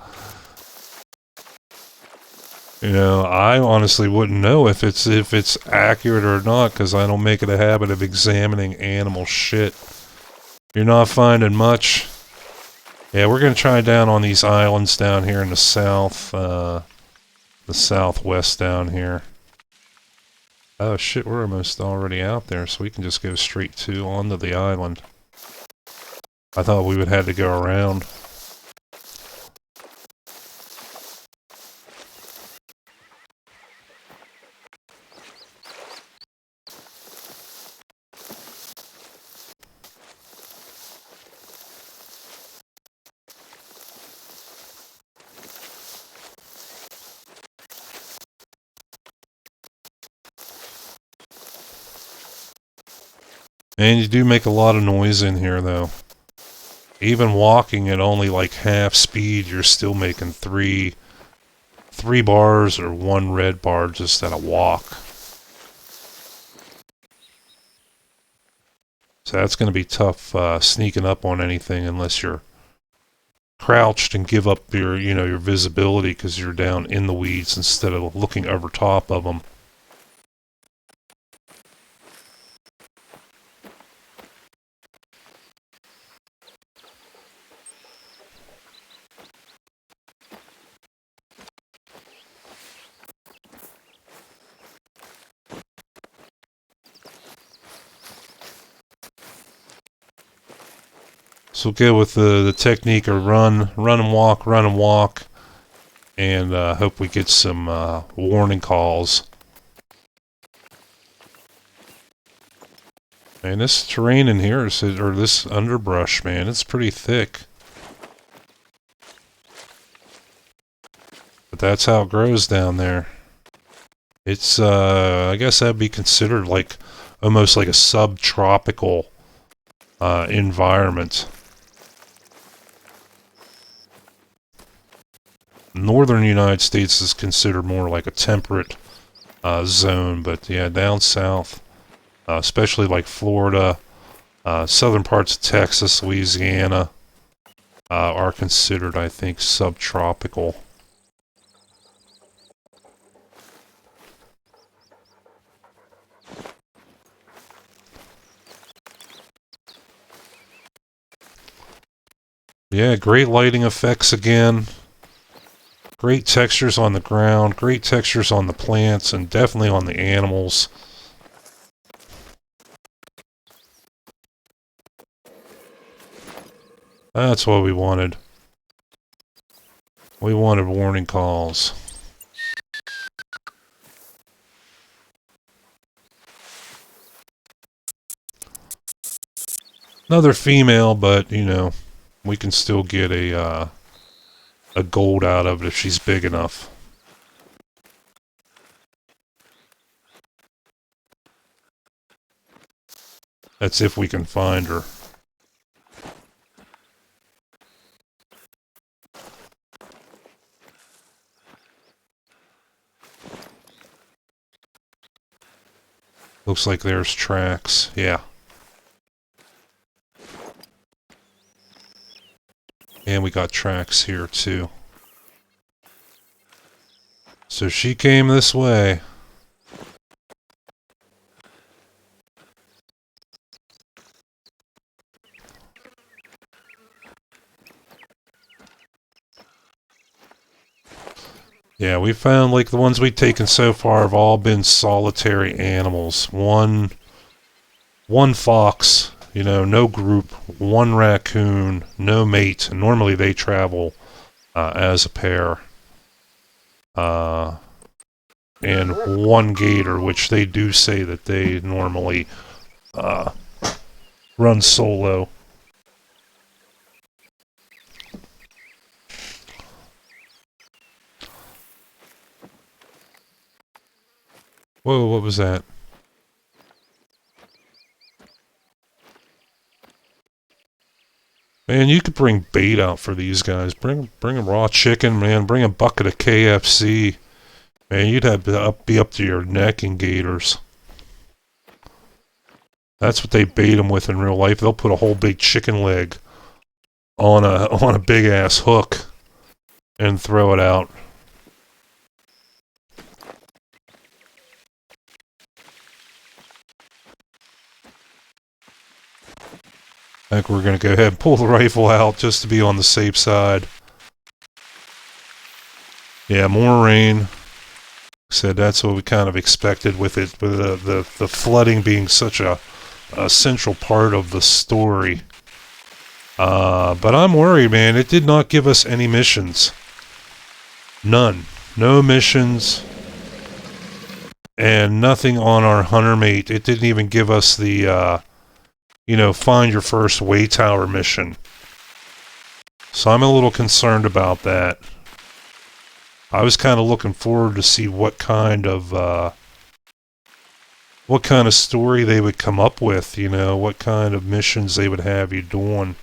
You know, I honestly wouldn't know if it's accurate or not, because I don't make it a habit of examining animal shit. You're not finding much. Yeah, we're gonna try down on these islands down here in the south, the southwest down here. Oh shit, we're almost already out there, so we can just go straight to onto the island. I thought we would have to go around. And you do make a lot of noise in here, though. Even walking at only like half speed, you're still making three bars or one red bar just at a walk. So that's going to be tough sneaking up on anything unless you're crouched and give up your, your visibility because you're down in the weeds instead of looking over top of them. So go with the technique of run and walk, and hope we get some warning calls. Man, this terrain in here, or this underbrush, man, it's pretty thick. But that's how it grows down there. It's, I guess that'd be considered like, almost like a subtropical environment. Northern United States is considered more like a temperate zone, but yeah, down south, especially like Florida, southern parts of Texas, Louisiana, are considered, I think, subtropical. Yeah, great lighting effects again. Great textures on the ground, great textures on the plants, and definitely on the animals. That's what we wanted. We wanted warning calls. Another female, but, we can still get a gold out of it if she's big enough. That's if we can find her. Looks like there's tracks. Yeah. And we got tracks here too. So she came this way. Yeah, we found, like, the ones we've taken so far have all been solitary animals. One fox, no group, one raccoon, no mate. And normally they travel as a pair. And one gator, which they do say that they normally run solo. Whoa, what was that? Man, you could bring bait out for these guys. Bring a raw chicken, man. Bring a bucket of KFC. Man, you'd have to be up to your neck in gators. That's what they bait them with in real life. They'll put a whole big chicken leg on a big ass hook and throw it out. I think we're going to go ahead and pull the rifle out just to be on the safe side. Yeah, more rain. Said that's what we kind of expected with it, with the flooding being such a central part of the story. But I'm worried, man. It did not give us any missions. None. No missions. And nothing on our hunter mate. It didn't even give us the find your first way tower mission. So I'm a little concerned about that. I was kind of looking forward to see what kind of what kind of story they would come up with, you know, what kind of missions they would have you doing.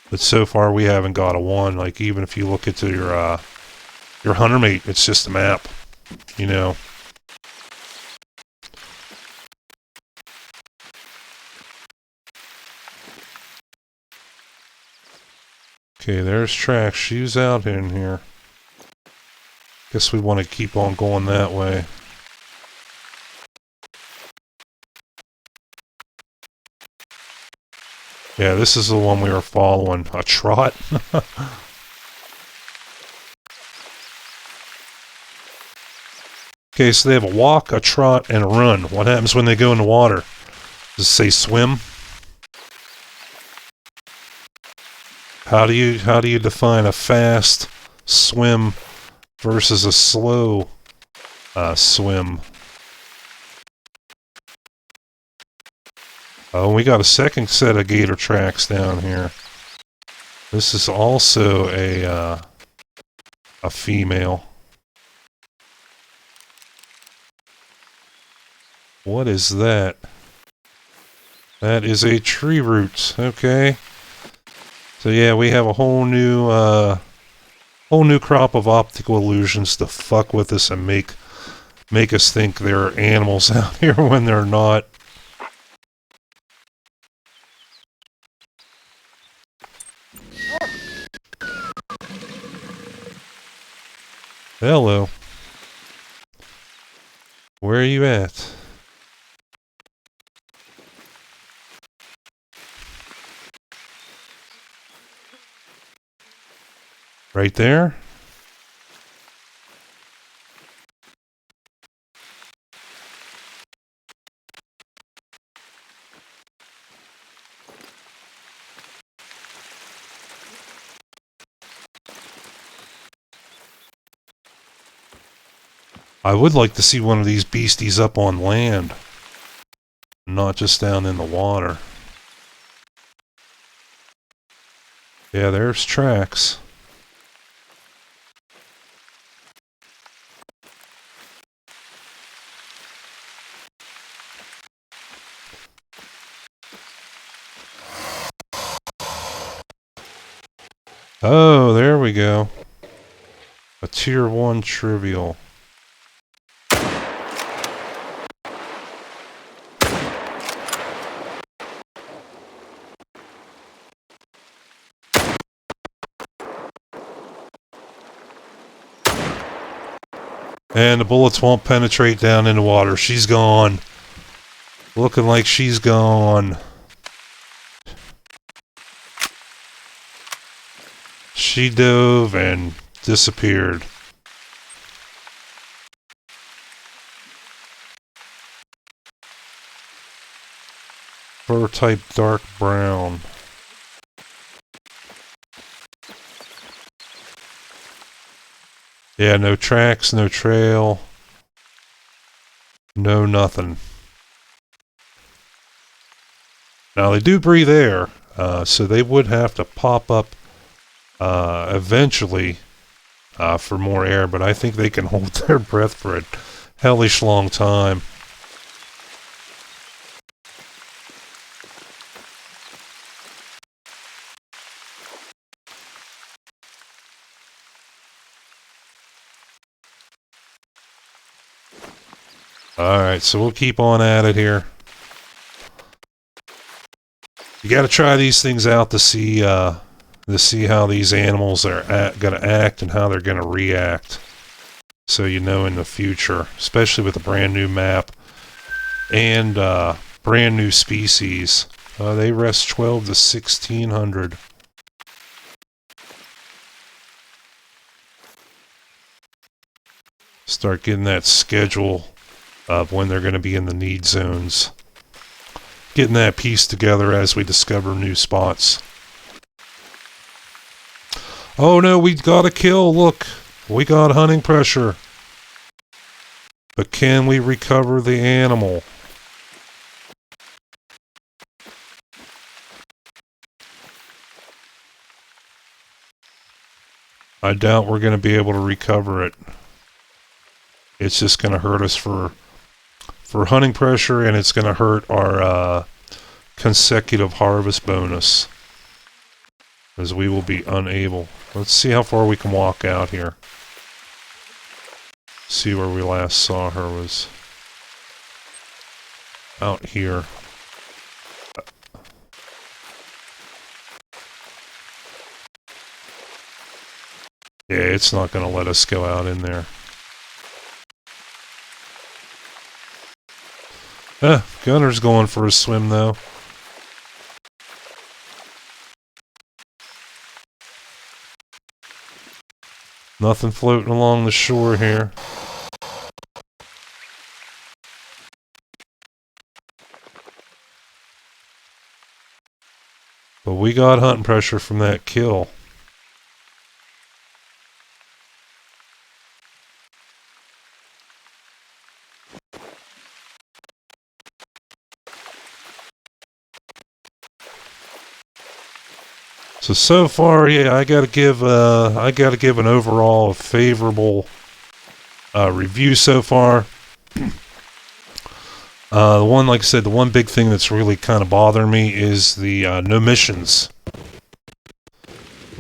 But so far we haven't got a one. Like, even if you look into your hunter mate, it's just a map, you know. Okay, there's tracks. She's out in here. Guess we want to keep on going that way. Yeah, this is the one we were following. A trot? Okay, so they have a walk, a trot, and a run. What happens when they go in the water? Does it say swim? How do you define a fast swim versus a slow swim? Oh, we got a second set of gator tracks down here. This is also a female. What is that? That is a tree root. Okay. So yeah, we have a whole new crop of optical illusions to fuck with us and make us think there are animals out here when they're not. Hello. Where are you at? Right there? I would like to see one of these beasties up on land, not just down in the water. Yeah, there's tracks. Oh, there we go. A tier 1 trivial. And the bullets won't penetrate down in the water. She's gone. Looking like she's gone. She dove and disappeared. Fur type dark brown. Yeah, no tracks, no trail. No nothing. Now they do breathe air, so they would have to pop up eventually for more air, but I think they can hold their breath for a hellish long time. Alright, so we'll keep on at it here. You gotta try these things out to see how these animals are gonna act and how they're gonna react. So you know in the future, especially with a brand new map and brand new species. They rest 12 to 1600. Start getting that schedule of when they're going to be in the need zones. Getting that piece together as we discover new spots. Oh no, we got a kill, look! We got hunting pressure. But can we recover the animal? I doubt we're going to be able to recover it. It's just going to hurt us for hunting pressure, and it's going to hurt our consecutive harvest bonus, as we will be unable. Let's see how far we can walk out here. See where we last saw her was out here. Yeah, it's not going to let us go out in there. Gunner's going for a swim, though. Nothing floating along the shore here. But we got hunting pressure from that kill. So far, yeah, I gotta give an overall favorable review so far. The one, like I said, the one big thing that's really kind of bothering me is the no missions.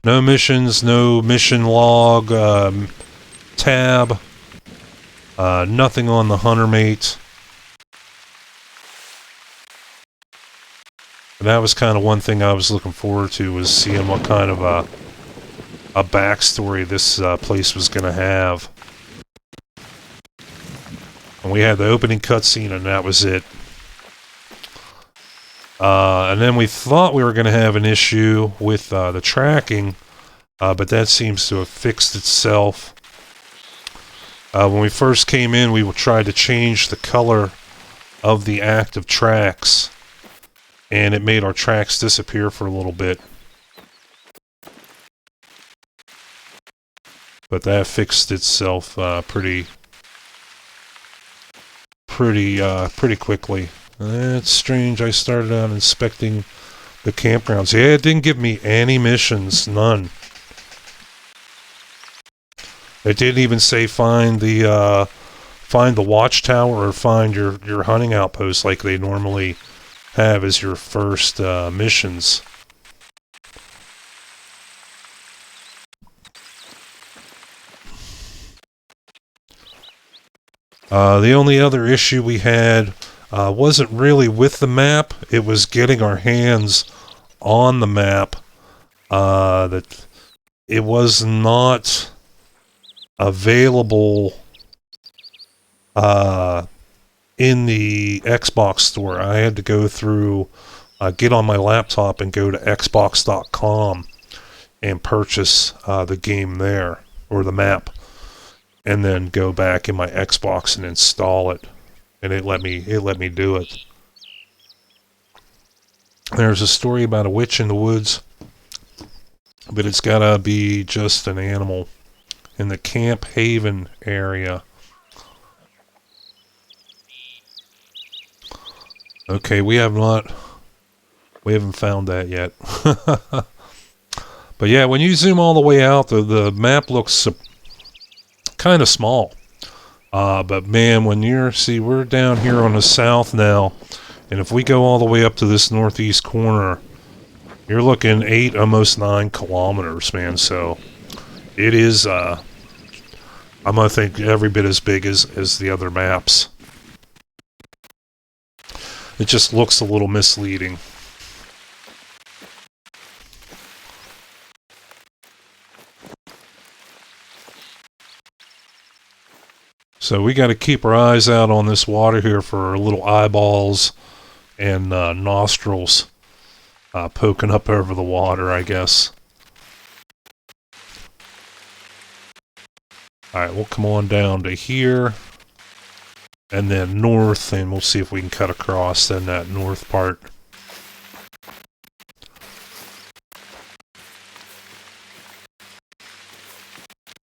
No missions, no mission log, tab, nothing on the hunter mate. And that was kind of one thing I was looking forward to, was seeing what kind of a backstory this place was going to have. And we had the opening cutscene, and that was it. And then we thought we were going to have an issue with the tracking, but that seems to have fixed itself. When we first came in, we tried to change the color of the active tracks, and it made our tracks disappear for a little bit. But that fixed itself pretty quickly. It's strange. I started out inspecting the campgrounds. Yeah, it didn't give me any missions, none. It didn't even say find the watchtower or find your hunting outpost like they normally have as your first missions. The only other issue we had wasn't really with the map. It was getting our hands on the map. That it was not available in the Xbox store. I had to go through, get on my laptop and go to xbox.com and purchase the game there, or the map, and then go back in my Xbox and install it. And it let me do it. There's a story about a witch in the woods, but it's gotta be just an animal in the Camp Haven area. Okay, we haven't found that yet. But yeah, when you zoom all the way out, the map looks kind of small. But man, when we're down here on the south now, and if we go all the way up to this northeast corner, you're looking 8, almost 9 kilometers, man. So it is, I'm gonna think every bit as big as the other maps. It just looks a little misleading. So we got to keep our eyes out on this water here for little eyeballs and nostrils poking up over the water, I guess. Alright, we'll come on down to here. And then north, and we'll see if we can cut across in that north part.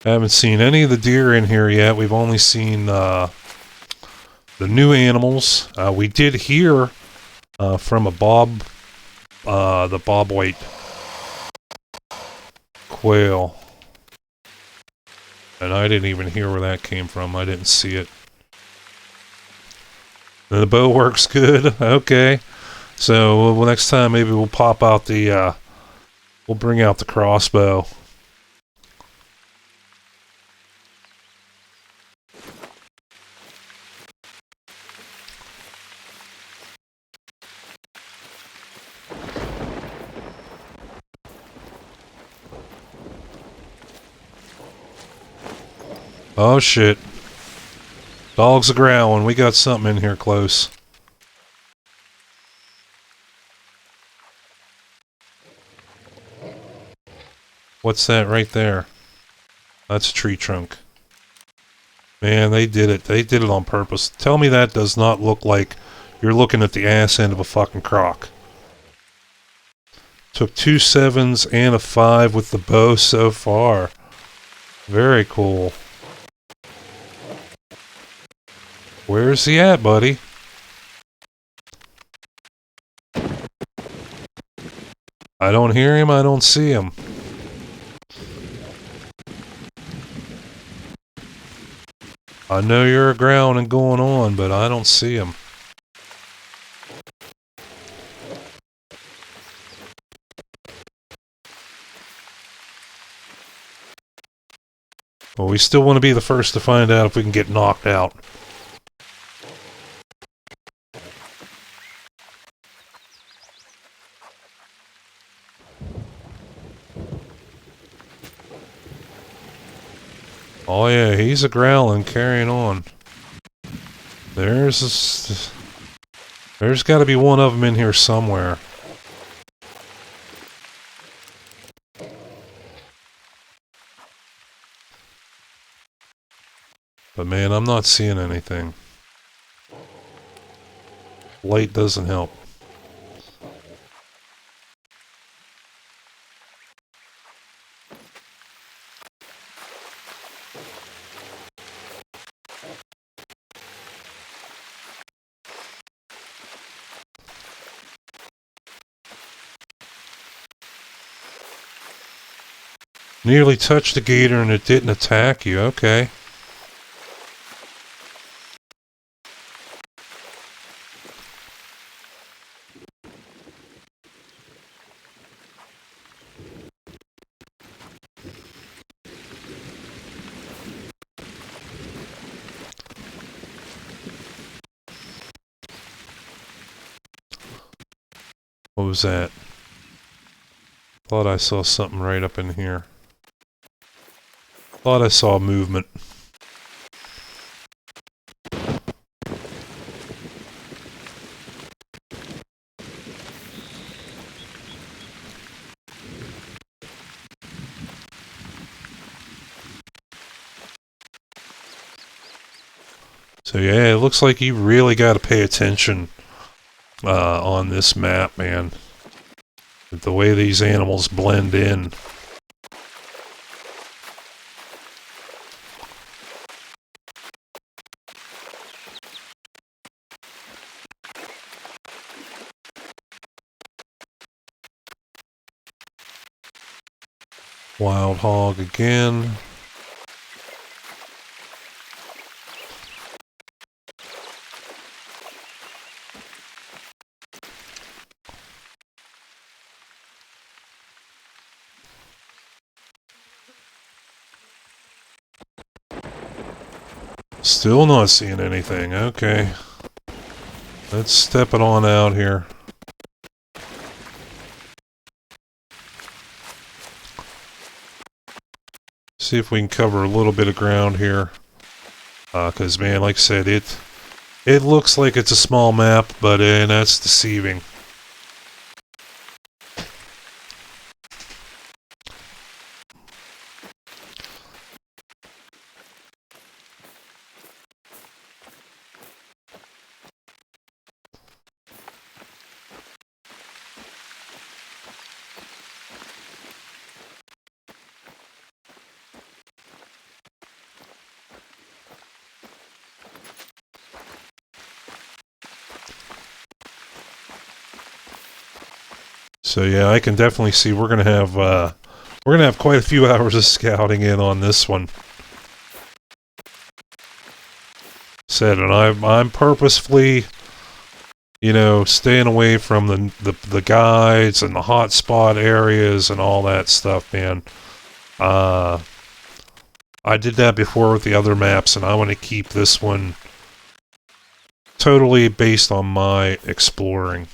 I haven't seen any of the deer in here yet. We've only seen the new animals. We did hear from the bobwhite quail. And I didn't even hear where that came from. I didn't see it. And the bow works good. Okay. So well, next time maybe we'll pop out the, we'll bring out the crossbow. Oh shit. Dogs are growling. We got something in here close. What's that right there? That's a tree trunk. Man, they did it. They did it on purpose. Tell me that does not look like you're looking at the ass end of a fucking croc. Took 2 7s and a 5 with the bow so far. Very cool. Where's he at, buddy? I don't hear him, I don't see him. I know you're aground and going on, but I don't see him. Well, we still want to be the first to find out if we can get knocked out. Oh yeah, he's a growling, carrying on. There's got to be one of them in here somewhere. But man, I'm not seeing anything. Light doesn't help. Nearly touched the gator and it didn't attack you. Okay. What was that? Thought I saw something right up in here. Thought I saw movement. So yeah, it looks like you really got to pay attention on this map, man. The way these animals blend in. Wild hog again. Still not seeing anything. Okay. Let's step it on out here. See if we can cover a little bit of ground here. Because, man, like I said, it looks like it's a small map, but that's deceiving. So yeah, I can definitely see we're gonna have quite a few hours of scouting in on this one. said, and I'm purposefully, you know, staying away from the guides and the hotspot areas and all that stuff, man. I did that before with the other maps, and I want to keep this one totally based on my exploring.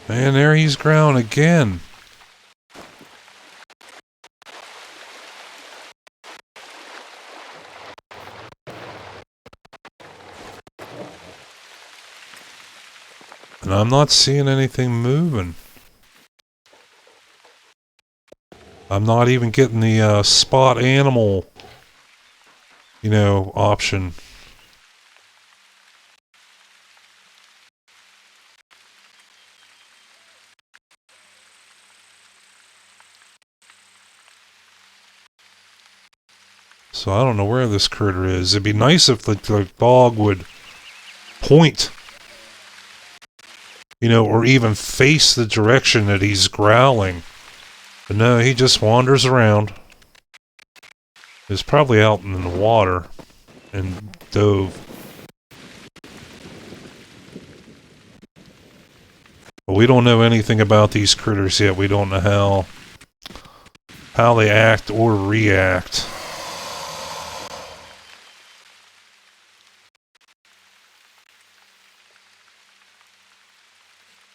Man, there he's ground again. And I'm not seeing anything moving. I'm not even getting the spot animal, you know, option. So I don't know where this critter is. It'd be nice if the dog would point, you know, or even face the direction that he's growling. But no, he just wanders around. He's probably out in the water and dove. But we don't know anything about these critters yet. We don't know how they act or react.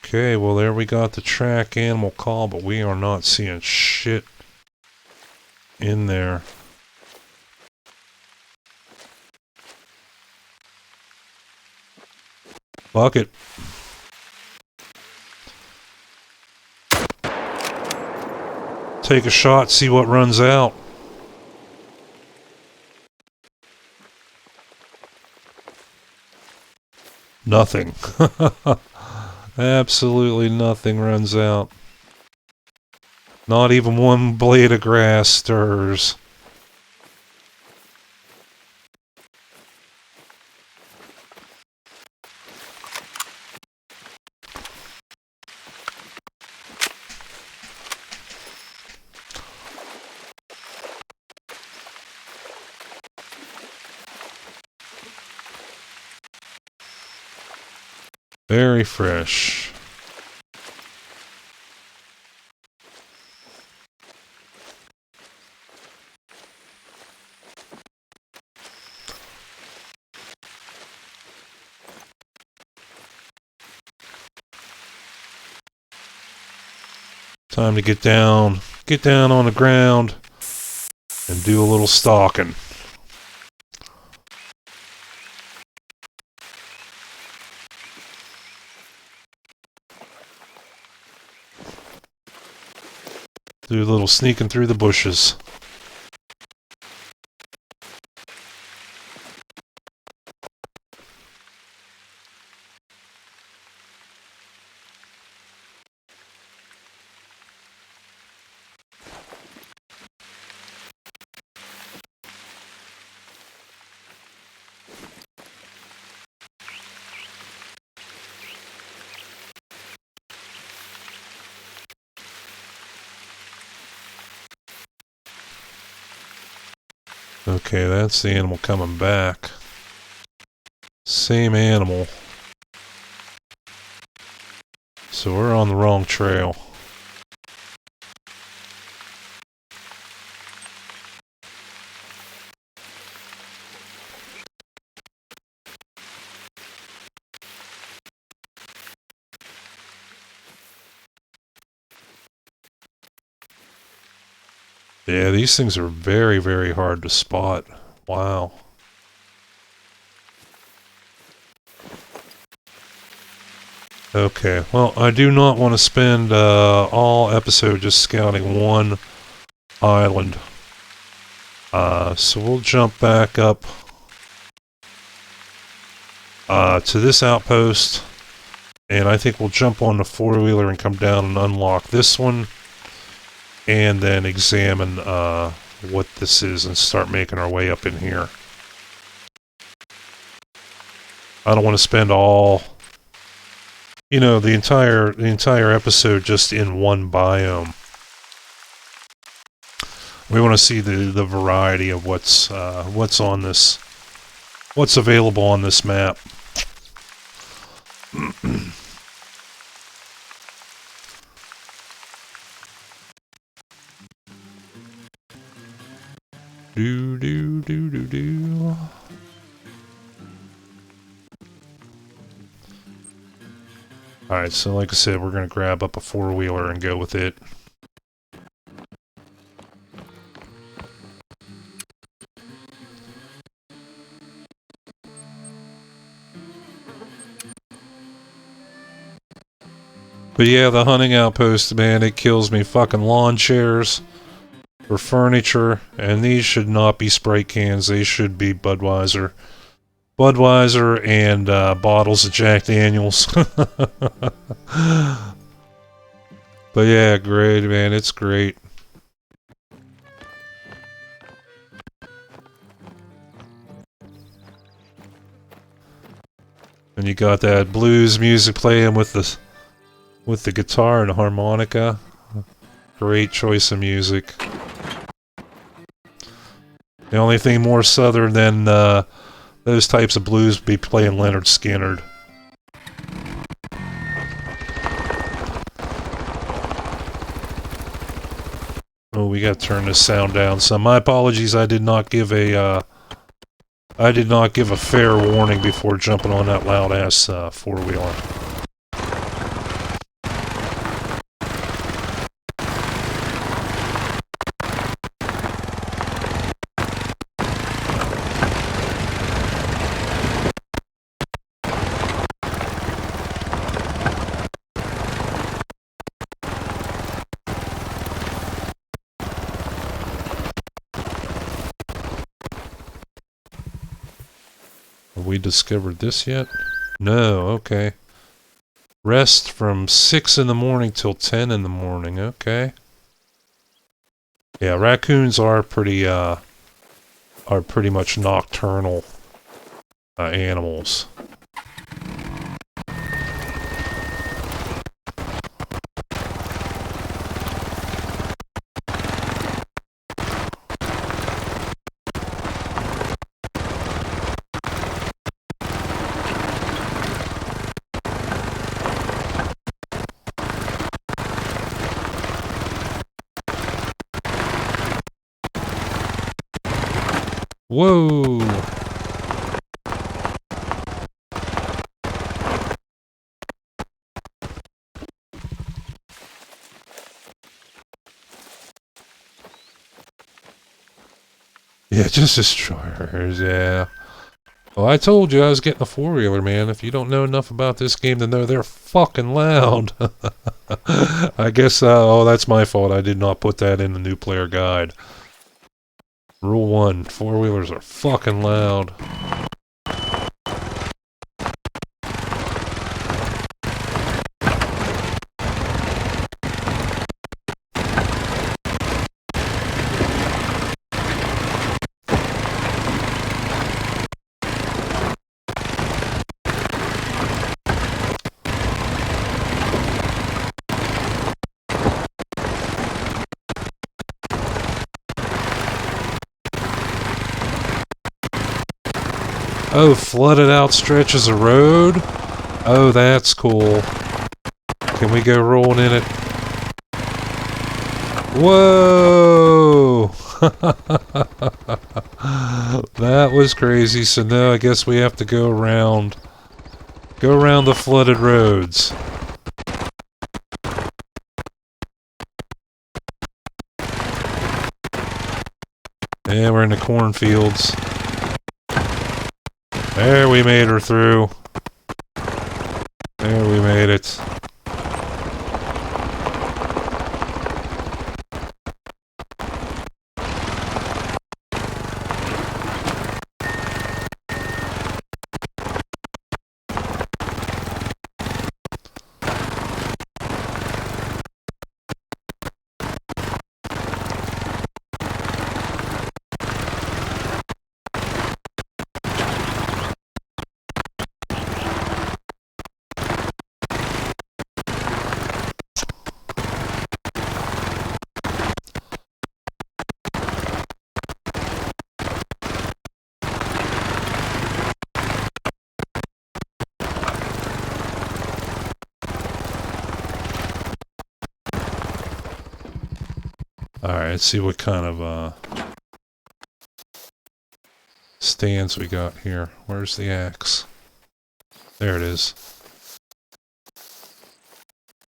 Okay, well there we got the track animal call, but we are not seeing shit in there. Fuck it. Take a shot, see what runs out. Nothing. Absolutely nothing runs out. Not even one blade of grass stirs. Very fresh. Time to get down on the ground and do a little stalking. Do a little sneaking through the bushes. Okay, that's the animal coming back. Same animal. So we're on the wrong trail. Yeah, these things are very, very hard to spot. Wow. Okay, well, I do not want to spend all episode just scouting one island. So we'll jump back up to this outpost, and I think we'll jump on the four-wheeler and come down and unlock this one, and then examine what this is and start making our way up in here. I don't want to spend all, you know, the entire episode just in one biome. We want to see the variety of what's on this, what's available on this map. Do. Alright, so like I said, we're going to grab up a four-wheeler and go with it. But yeah, the hunting outpost, man, it kills me. Fucking lawn chairs for furniture, and these should not be Sprite cans. They should be Budweiser. Budweiser and bottles of Jack Daniels. But yeah, great, man. It's great. And you got that blues music playing with the guitar and the harmonica. Great choice of music. The only thing more southern than those types of blues would be playing Leonard Skinner. Oh, we gotta turn this sound down some. My apologies, I did not give a fair warning before jumping on that loud-ass four-wheeler. Have we discovered this yet? No, okay. Rest from 6 in the morning till 10 in the morning, okay. Yeah, raccoons are pretty much nocturnal animals. Whoa! Yeah, just destroyers, yeah. Well, I told you I was getting a four-wheeler, man. If you don't know enough about this game to know they're fucking loud. I guess, oh, that's my fault. I did not put that in the new player guide. Rule 1, four-wheelers are fucking loud. Oh, flooded out stretches of road? Oh, that's cool. Can we go rolling in it? Whoa! That was crazy, so now I guess we have to go around the flooded roads. Yeah, we're in the cornfields. There, we made her through. There, we made it. it. Alright, let's see what kind of stands we got here. Where's the axe? There it is.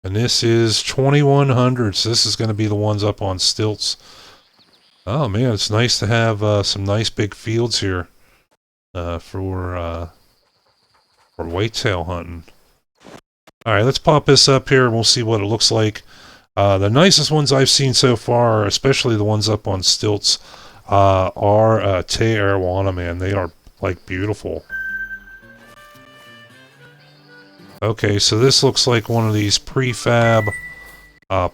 And this is 2100, so this is going to be the ones up on stilts. Oh man, it's nice to have some nice big fields here for whitetail hunting. Alright, let's pop this up here and we'll see what it looks like. The nicest ones I've seen so far, especially the ones up on stilts, are Te Arowana, man. They are, like, beautiful. Okay, so this looks like one of these prefab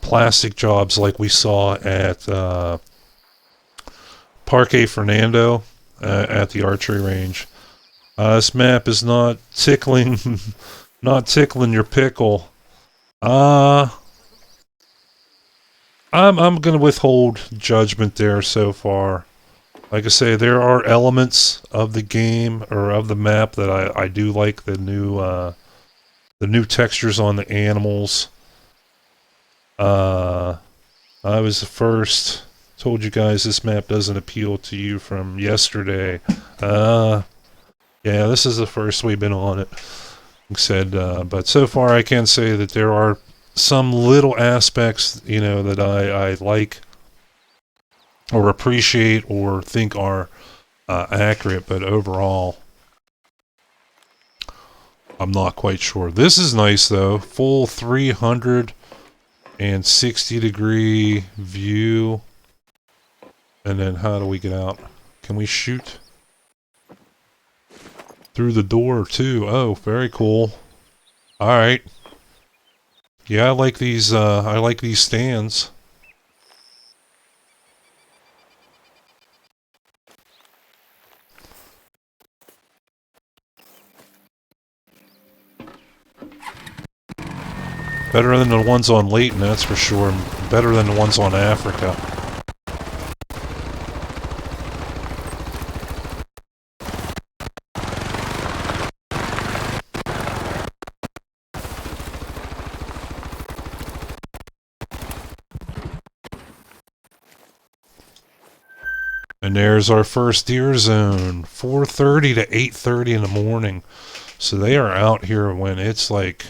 plastic jobs like we saw at Parque Fernando at the archery range. This map is not tickling, not tickling your pickle. I'm gonna withhold judgment there so far. Like I say, there are elements of the game or of the map that I do like. The new textures on the animals. I was the first. Told you guys this map doesn't appeal to you from yesterday. Yeah, this is the first we've been on it. Like I said, but so far I can say that there are some little aspects, you know, that I like or appreciate or think are accurate, but overall I'm not quite sure. This is nice though, full 360 degree view. And then how do we get out? Can we shoot through the door too? Oh, very cool. Alright. Yeah, I like these stands. Better than the ones on Leighton, that's for sure. Better than the ones on Africa. And there's our first deer zone, 4:30 to 8:30 in the morning. So they are out here when it's like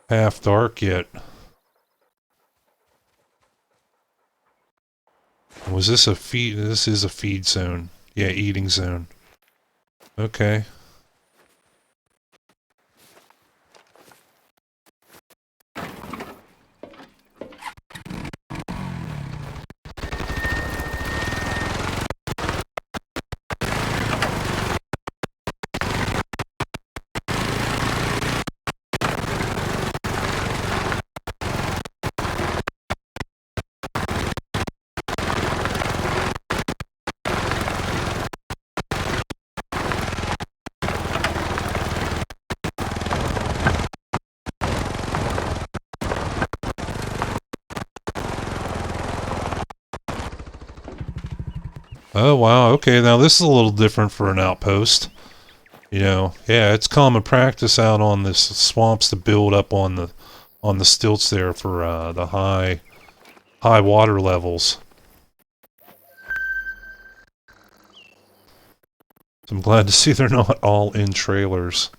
half dark yet. Was this a feed? This is a feed zone. Yeah, eating zone. Okay. Oh wow, okay, now this is a little different for an outpost. You know, yeah, it's common practice out on this swamps to build up on the stilts there for the high water levels. So I'm glad to see they're not all in trailers.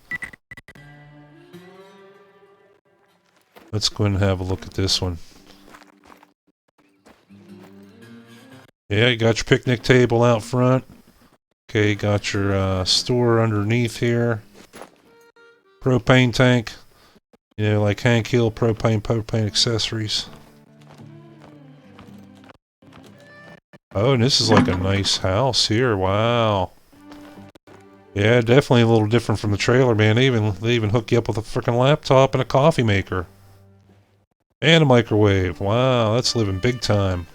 Let's go ahead and have a look at this one. Yeah, you got your picnic table out front. Okay, you got your store underneath here. Propane tank. You know, like Hank Hill propane accessories. Oh, and this is like a nice house here. Wow. Yeah, definitely a little different from the trailer, man. They even hook you up with a freaking laptop and a coffee maker. And a microwave. Wow, that's living big time.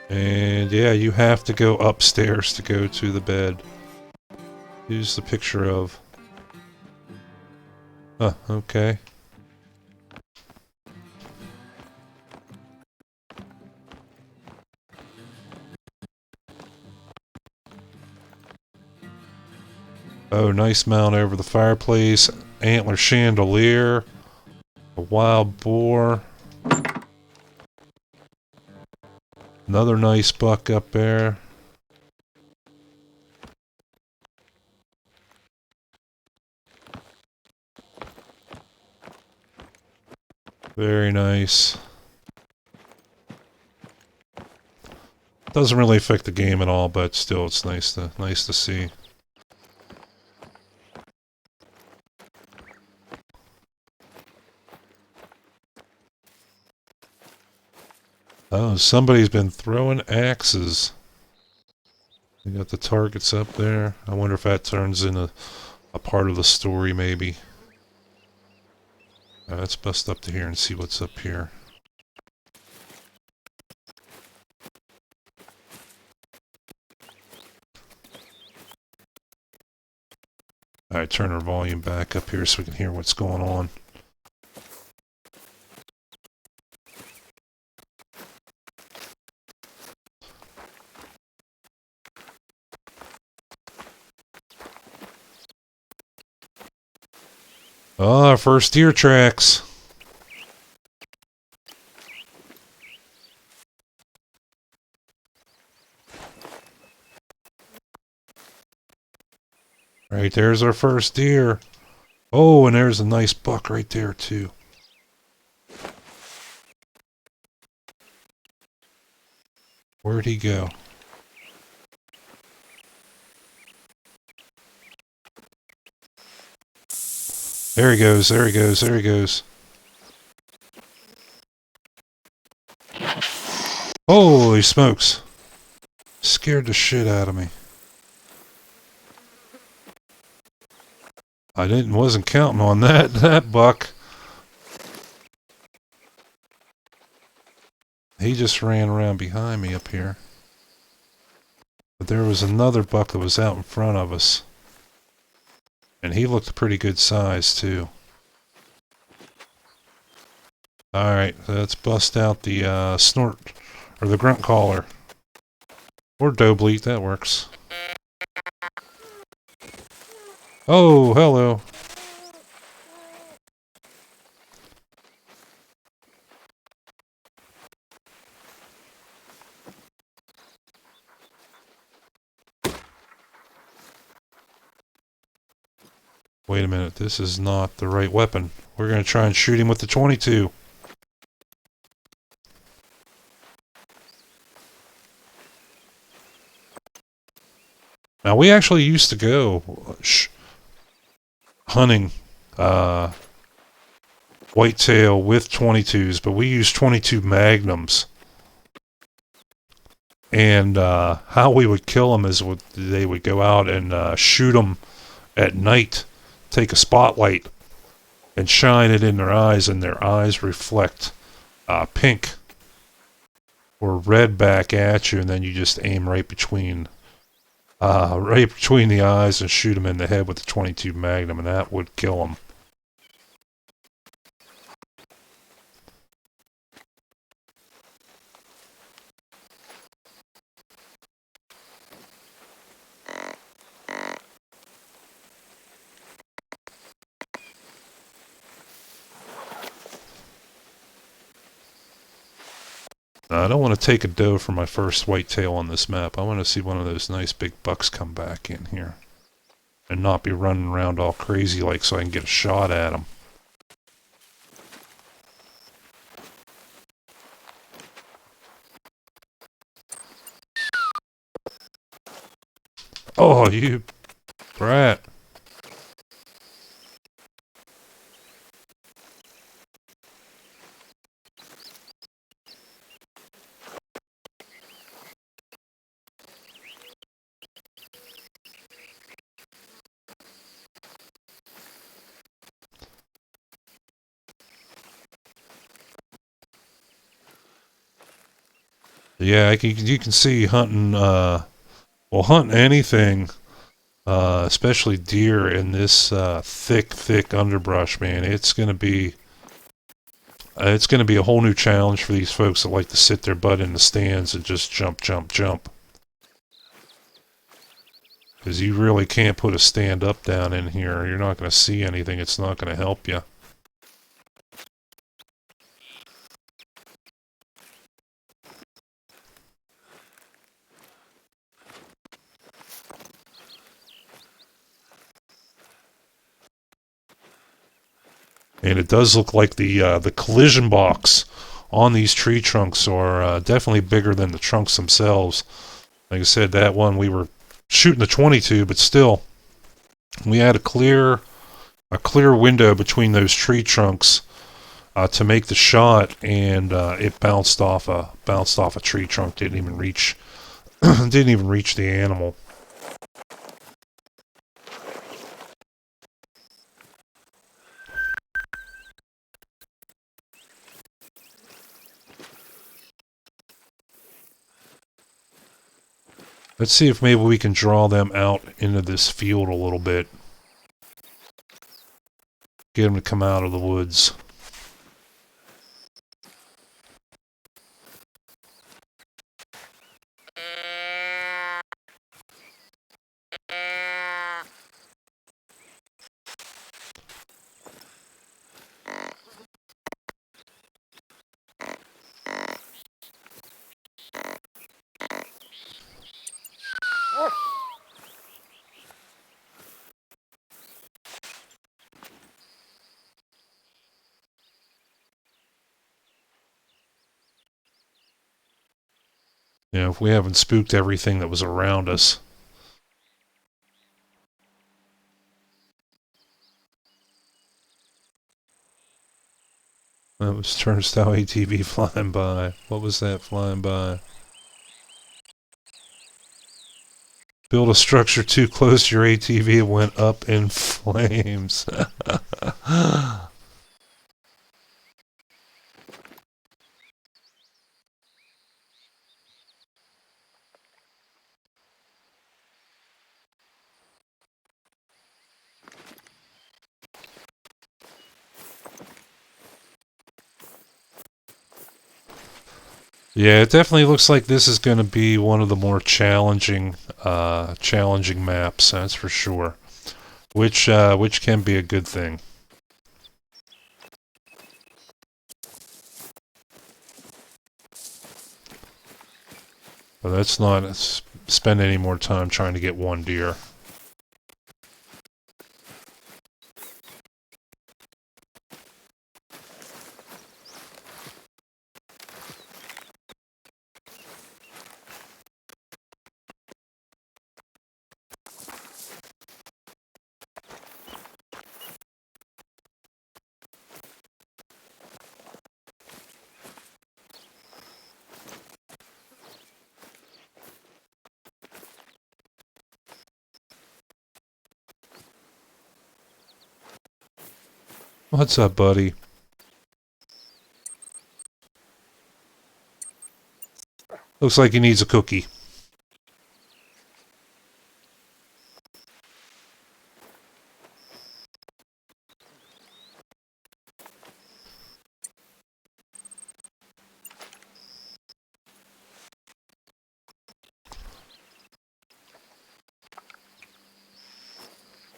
And yeah, you have to go upstairs to go to the bed. Here's the picture of... Huh, okay. Oh, nice mount over the fireplace. Antler chandelier. A wild boar. Another nice buck up there. Very nice. Doesn't really affect the game at all, but still it's nice to see. Oh, somebody's been throwing axes. You got the targets up there. I wonder if that turns into a part of the story, maybe. Let's bust up to here and see what's up here. Alright, turn our volume back up here so we can hear what's going on. Oh, our first deer tracks. Right, there's our first deer. Oh, and there's a nice buck right there, too. Where'd he go? There he goes, there he goes, there he goes. Holy smokes. Scared the shit out of me. I wasn't counting on that buck. He just ran around behind me up here. But there was another buck that was out in front of us. And he looked a pretty good size, too. Alright, let's bust out the snort, or the grunt caller. Or doe bleat, that works. Oh, hello. Wait a minute, this is not the right weapon. We're going to try and shoot him with the 22. Now, we actually used to go hunting whitetail with 22s, but we used 22 Magnums. And how we would kill them is they would go out and shoot them at night, take a spotlight, and shine it in their eyes, and their eyes reflect pink or red back at you, and then you just aim right between the eyes and shoot them in the head with the 22 Magnum, and that would kill them. I don't want to take a doe for my first whitetail on this map. I want to see one of those nice big bucks come back in here. And not be running around all crazy like so I can get a shot at them. Oh, you brat. Yeah, you can see hunting, well, hunting anything, especially deer in this thick underbrush, man. It's gonna be a whole new challenge for these folks that like to sit their butt in the stands and just jump. Because you really can't put a stand up down in here. You're not gonna see anything. It's not gonna help you. And it does look like the collision box on these tree trunks are definitely bigger than the trunks themselves. Like I said, that one we were shooting the 22, but still, we had a clear window between those tree trunks to make the shot, and it bounced off a tree trunk. Didn't even reach the animal. Let's see if maybe we can draw them out into this field a little bit. Get them to come out of the woods. You know, if we haven't spooked everything that was around us. That was turnstile ATV flying by. What was that flying by? Build a structure too close to your ATV, it went up in flames. Yeah, it definitely looks like this is going to be one of the more challenging maps, that's for sure. Which can be a good thing. But let's not spend any more time trying to get one deer. What's up, buddy? Looks like he needs a cookie.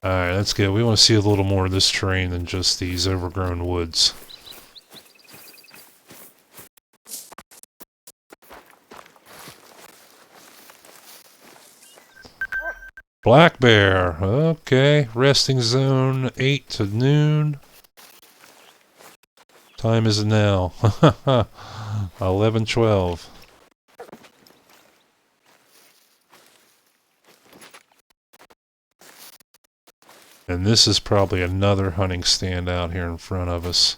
Alright, that's good. We want to see a little more of this terrain than just these overgrown woods. Black bear. Okay. Resting zone 8 to noon. Time is now. 11:12. And this is probably another hunting stand out here in front of us.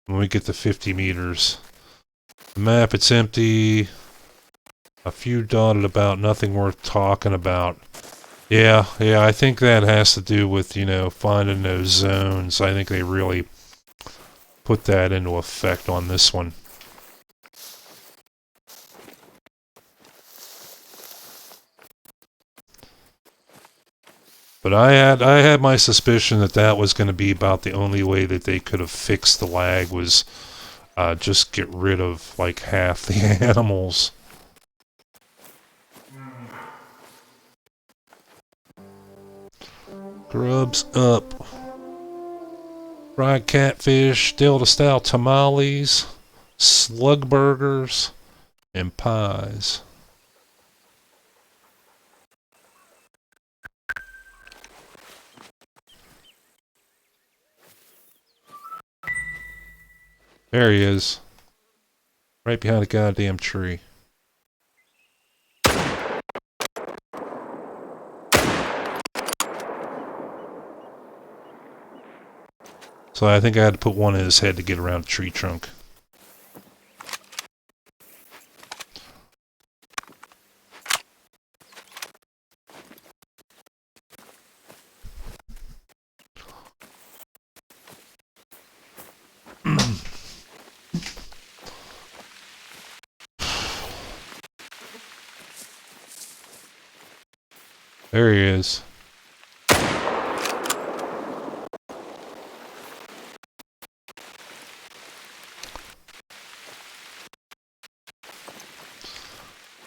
When we get to 50 meters. The map, it's empty. A few dotted about, nothing worth talking about. Yeah, I think that has to do with, you know, finding those zones. I think they really put that into effect on this one. But I had my suspicion that that was going to be about the only way that they could have fixed the lag was just get rid of like half the animals. Grubs up. Fried catfish, Delta-style tamales, slug burgers, and pies. There he is. Right behind a goddamn tree. So I think I had to put one in his head to get around the tree trunk. There he is.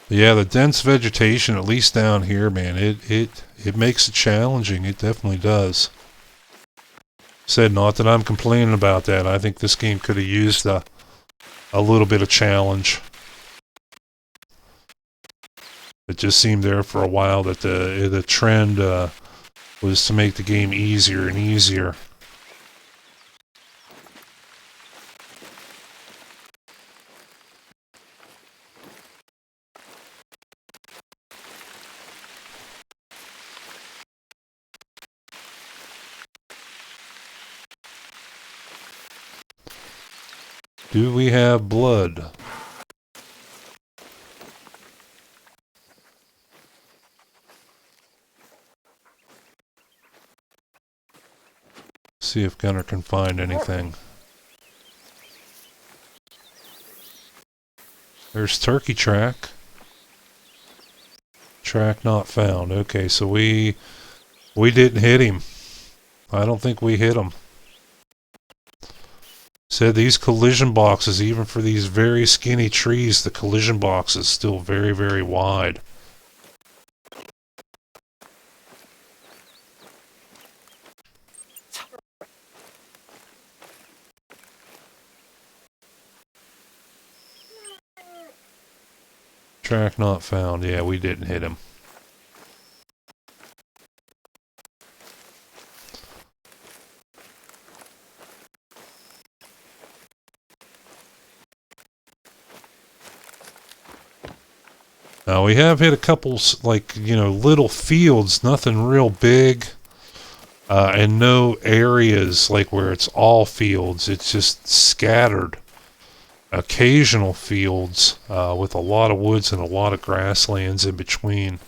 Yeah, the dense vegetation, at least down here, man, it makes it challenging. It definitely does. Said not that I'm complaining about that. I think this game could have used a little bit of challenge. It just seemed there for a while that the trend was to make the game easier and easier. Do we have blood? See if Gunner can find anything. There's turkey track. Track not found. Okay, so we didn't hit him. I don't think we hit him. Said these collision boxes, even for these very skinny trees, the collision box is still very, very wide. Track not found. Yeah, we didn't hit him. Now we have hit a couple, like, you know, little fields, nothing real big, and no areas like where it's all fields. It's just scattered. Occasional fields with a lot of woods and a lot of grasslands in between.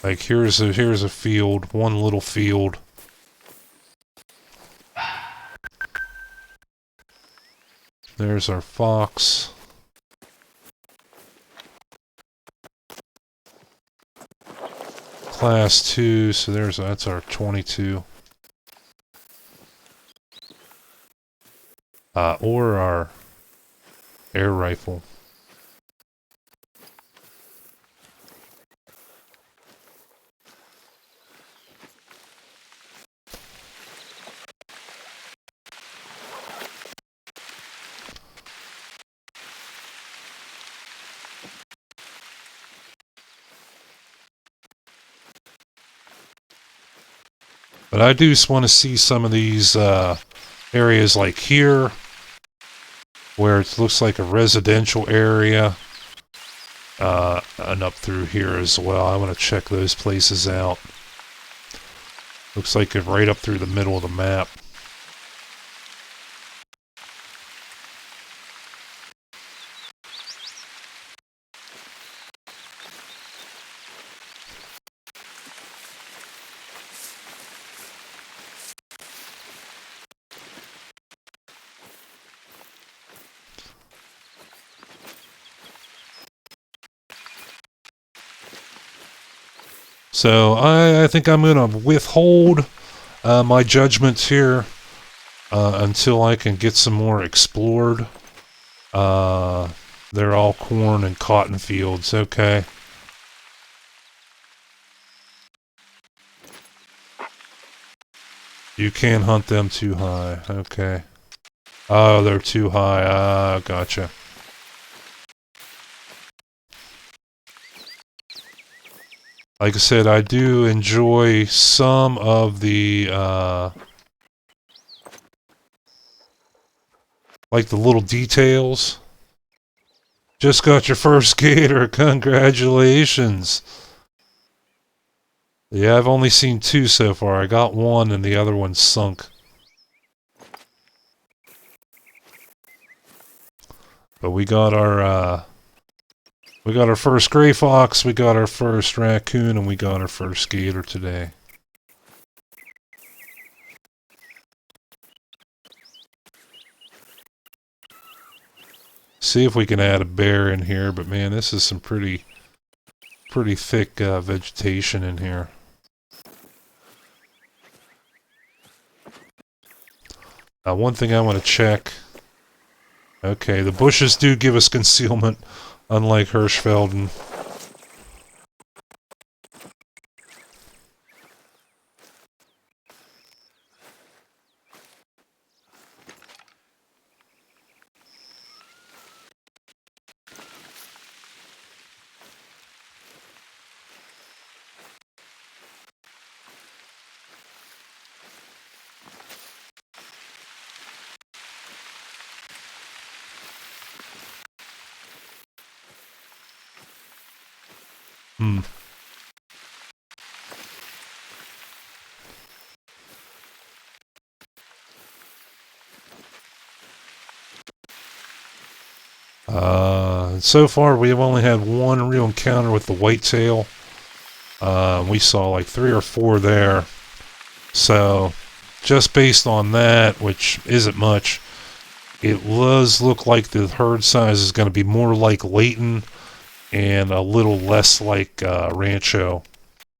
Like here's a field, one little field. There's our fox. Class 2, so that's our 22. Or our air rifle. But I do just want to see some of these areas like here, where it looks like a residential area, and up through here as well. I want to check those places out. Looks like it's right up through the middle of the map. So I think I'm going to withhold my judgments here until I can get some more explored. They're all corn and cotton fields. Okay. You can't hunt them too high. Okay. Oh, they're too high. Ah, gotcha. Like I said, I do enjoy some of the, like the little details. Just got your first gator. Congratulations. Yeah, I've only seen 2 so far. I got 1 and the other one sunk. But we got our first gray fox, we got our first raccoon, and we got our first gator today. See if we can add a bear in here, but man, this is some pretty thick vegetation in here. One thing I want to check. Okay, the bushes do give us concealment, unlike Hirschfelden. So far we have only had 1 real encounter with the whitetail. We saw like 3 or 4 there. So, just based on that, which isn't much, it does look like the herd size is going to be more like Layton and a little less like Rancho,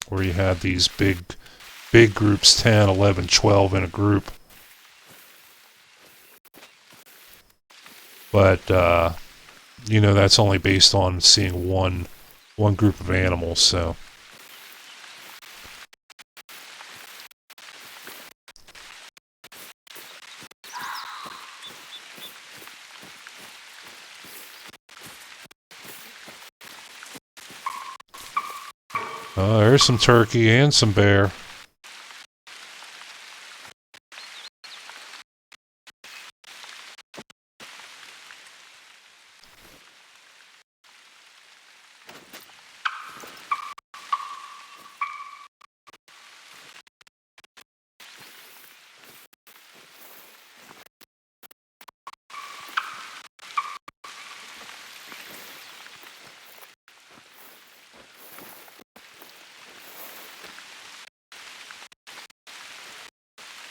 where you had these big groups, 10, 11, 12 in a group. But, you know, that's only based on seeing one group of animals, so. There's some turkey and some bear.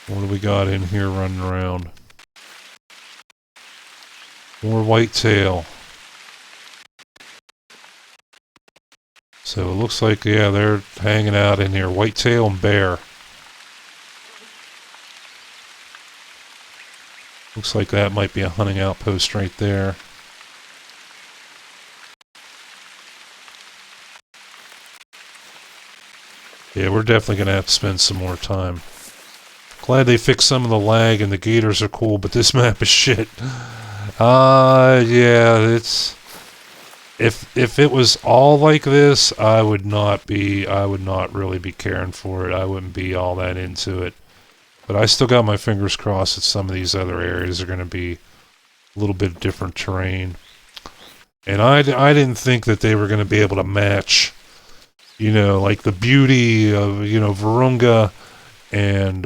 What do we got in here running around? More whitetail. So it looks like, yeah, they're hanging out in here. Whitetail and bear. Looks like that might be a hunting outpost right there. Yeah, we're definitely going to have to spend some more time. Glad they fixed some of the lag and the gators are cool, but this map is shit. Yeah, it's... If it was all like this, I would not really be caring for it. I wouldn't be all that into it. But I still got my fingers crossed that some of these other areas are going to be a little bit different terrain. And I didn't think that they were going to be able to match, you know, like the beauty of, you know, Virunga and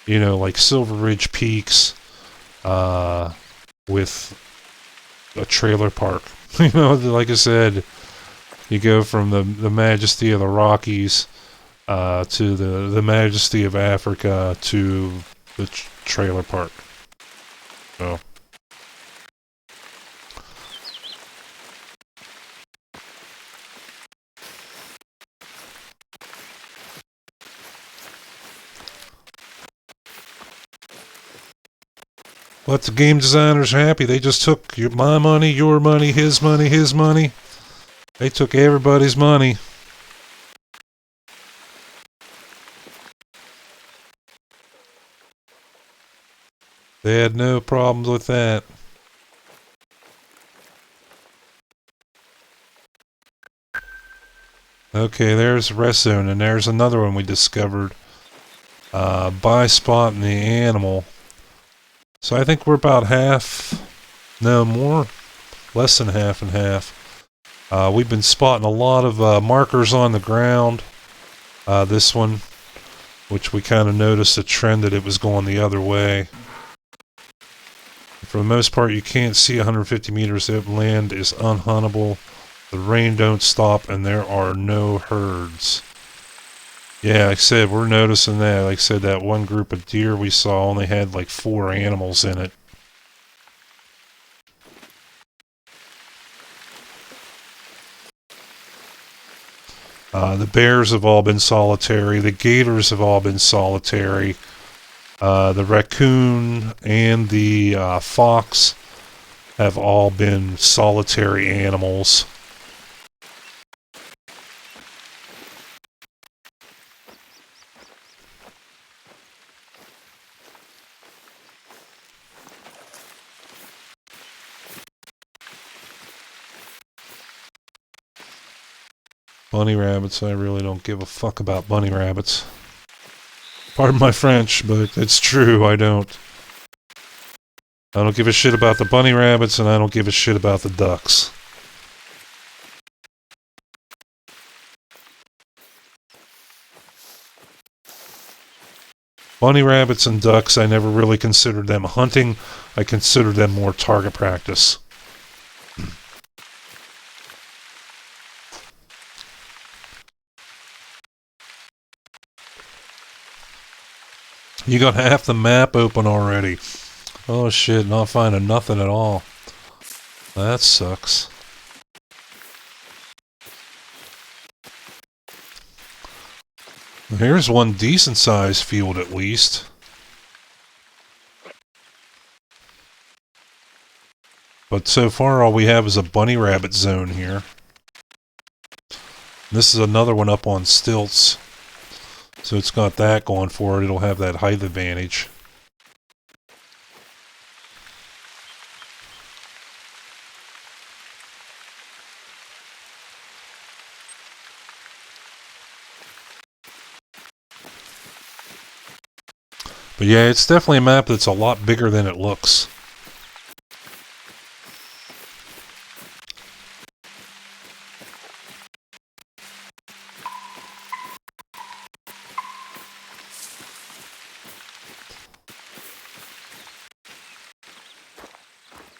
you know, like Silver Ridge Peaks with a trailer park. You know, like I said, you go from the majesty of the Rockies to the majesty of Africa to the trailer park. So. Let the game designers happy. They just took my money, your money, his money, his money. They took everybody's money. They had no problems with that. Okay, there's the rest zone, and there's another one we discovered. By spotting the animal. So I think we're about half, no more, less than half and half. We've been spotting a lot of markers on the ground. This one, which we kind of noticed a trend that it was going the other way. For the most part, you can't see 150 meters. The land is unhuntable. The rain don't stop, and there are no herds. Yeah, like I said, we're noticing that. Like I said, that one group of deer we saw only had like 4 animals in it. The bears have all been solitary. The gators have all been solitary. The raccoon and the fox have all been solitary animals. Bunny rabbits, I really don't give a fuck about bunny rabbits. Pardon my French, but it's true, I don't. I don't give a shit about the bunny rabbits, and I don't give a shit about the ducks. Bunny rabbits and ducks, I never really considered them hunting. I considered them more target practice. You got half the map open already. Oh shit, not finding nothing at all. That sucks. Here's one decent sized field at least. But so far all we have is a bunny rabbit zone here. This is another one up on stilts. So it's got that going for it. It'll have that height advantage. But yeah, it's definitely a map that's a lot bigger than it looks.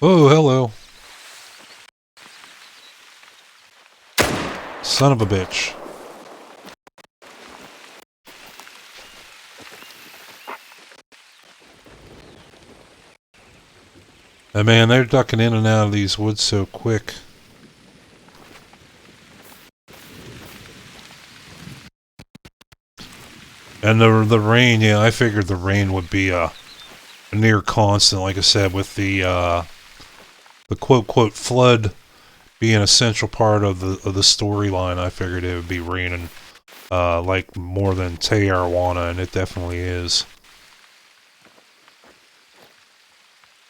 Oh, hello. Son of a bitch. And man, they're ducking in and out of these woods so quick. And the rain, yeah, I figured the rain would be a near constant, like I said, with the quote flood being a central part of the storyline. I figured it would be raining like more than Tijuana, and it definitely is.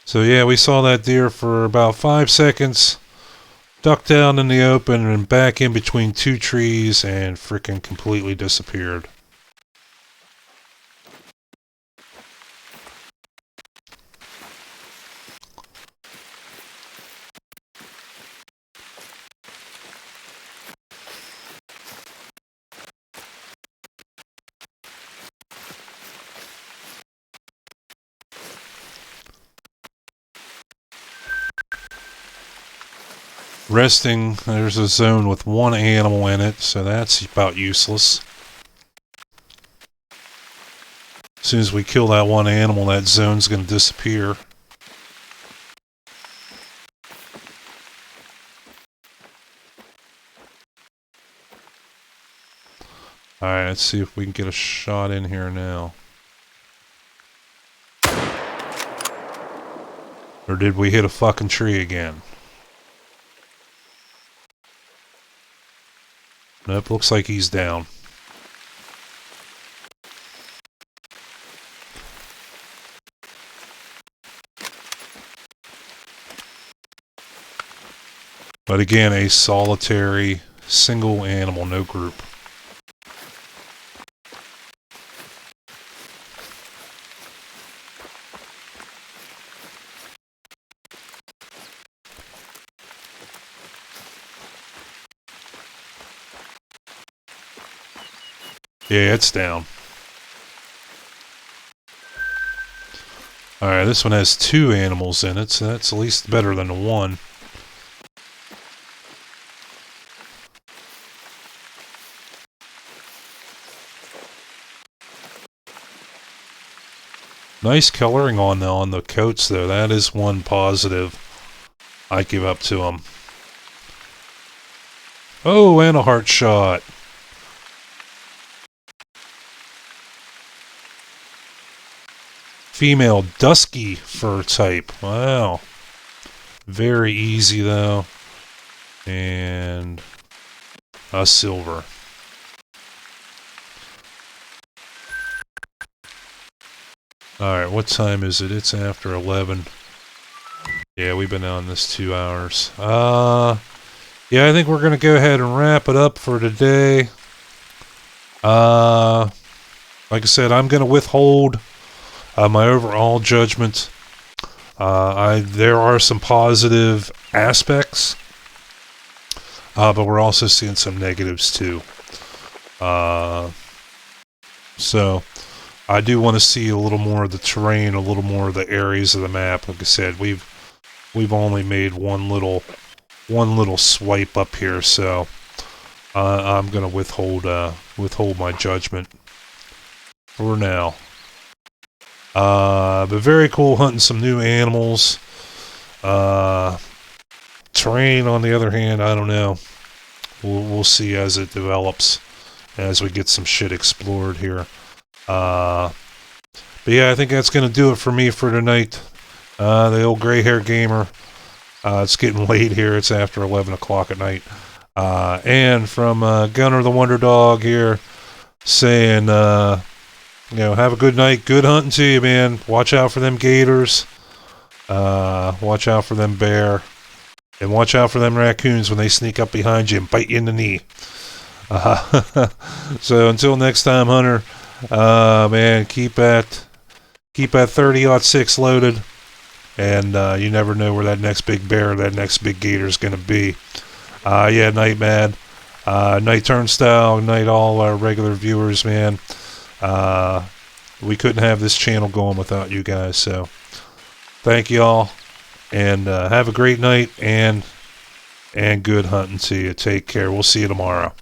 So yeah, we saw that deer for about 5 seconds, ducked down in the open and back in between 2 trees, and frickin' completely disappeared. Resting, there's a zone with one animal in it, so that's about useless. As soon as we kill that one animal, that zone's going to disappear. Alright, let's see if we can get a shot in here now. Or did we hit a fucking tree again? Nope, looks like he's down. But again, a solitary, single animal, no group. Yeah, it's down. Alright, this one has 2 animals in it, so that's at least better than 1. Nice coloring on the coats, though. That is one positive I give up to them. Oh, and a heart shot. Female dusky fur type. Wow. Very easy, though. And a silver. Alright, what time is it? It's after 11. Yeah, we've been on this 2 hours. Yeah, I think we're going to go ahead and wrap it up for today. Like I said, I'm going to withhold my overall judgment. There are some positive aspects, but we're also seeing some negatives too. So I do want to see a little more of the terrain, a little more of the areas of the map. Like I said, we've only made one little swipe up here, so I'm gonna withhold my judgment for now. But very cool hunting some new animals. Terrain, on the other hand, I don't know. We'll see as it develops, as we get some shit explored here. But yeah, I think that's gonna do it for me for tonight. The old gray hair gamer. It's getting late here. It's after 11 o'clock at night. And from Gunner the Wonder Dog here, saying, have a good night. Good hunting to you, man. Watch out for them gators. Watch out for them bear. And watch out for them raccoons when they sneak up behind you and bite you in the knee. So until next time, Hunter, man, keep that 30-06 loaded. And you never know where that next big bear, that next big gator is going to be. Yeah, night, man. Night Turnstile, night all our regular viewers, man. We couldn't have this channel going without you guys, so thank you all, and have a great night, and good hunting to you. Take care. We'll see you tomorrow.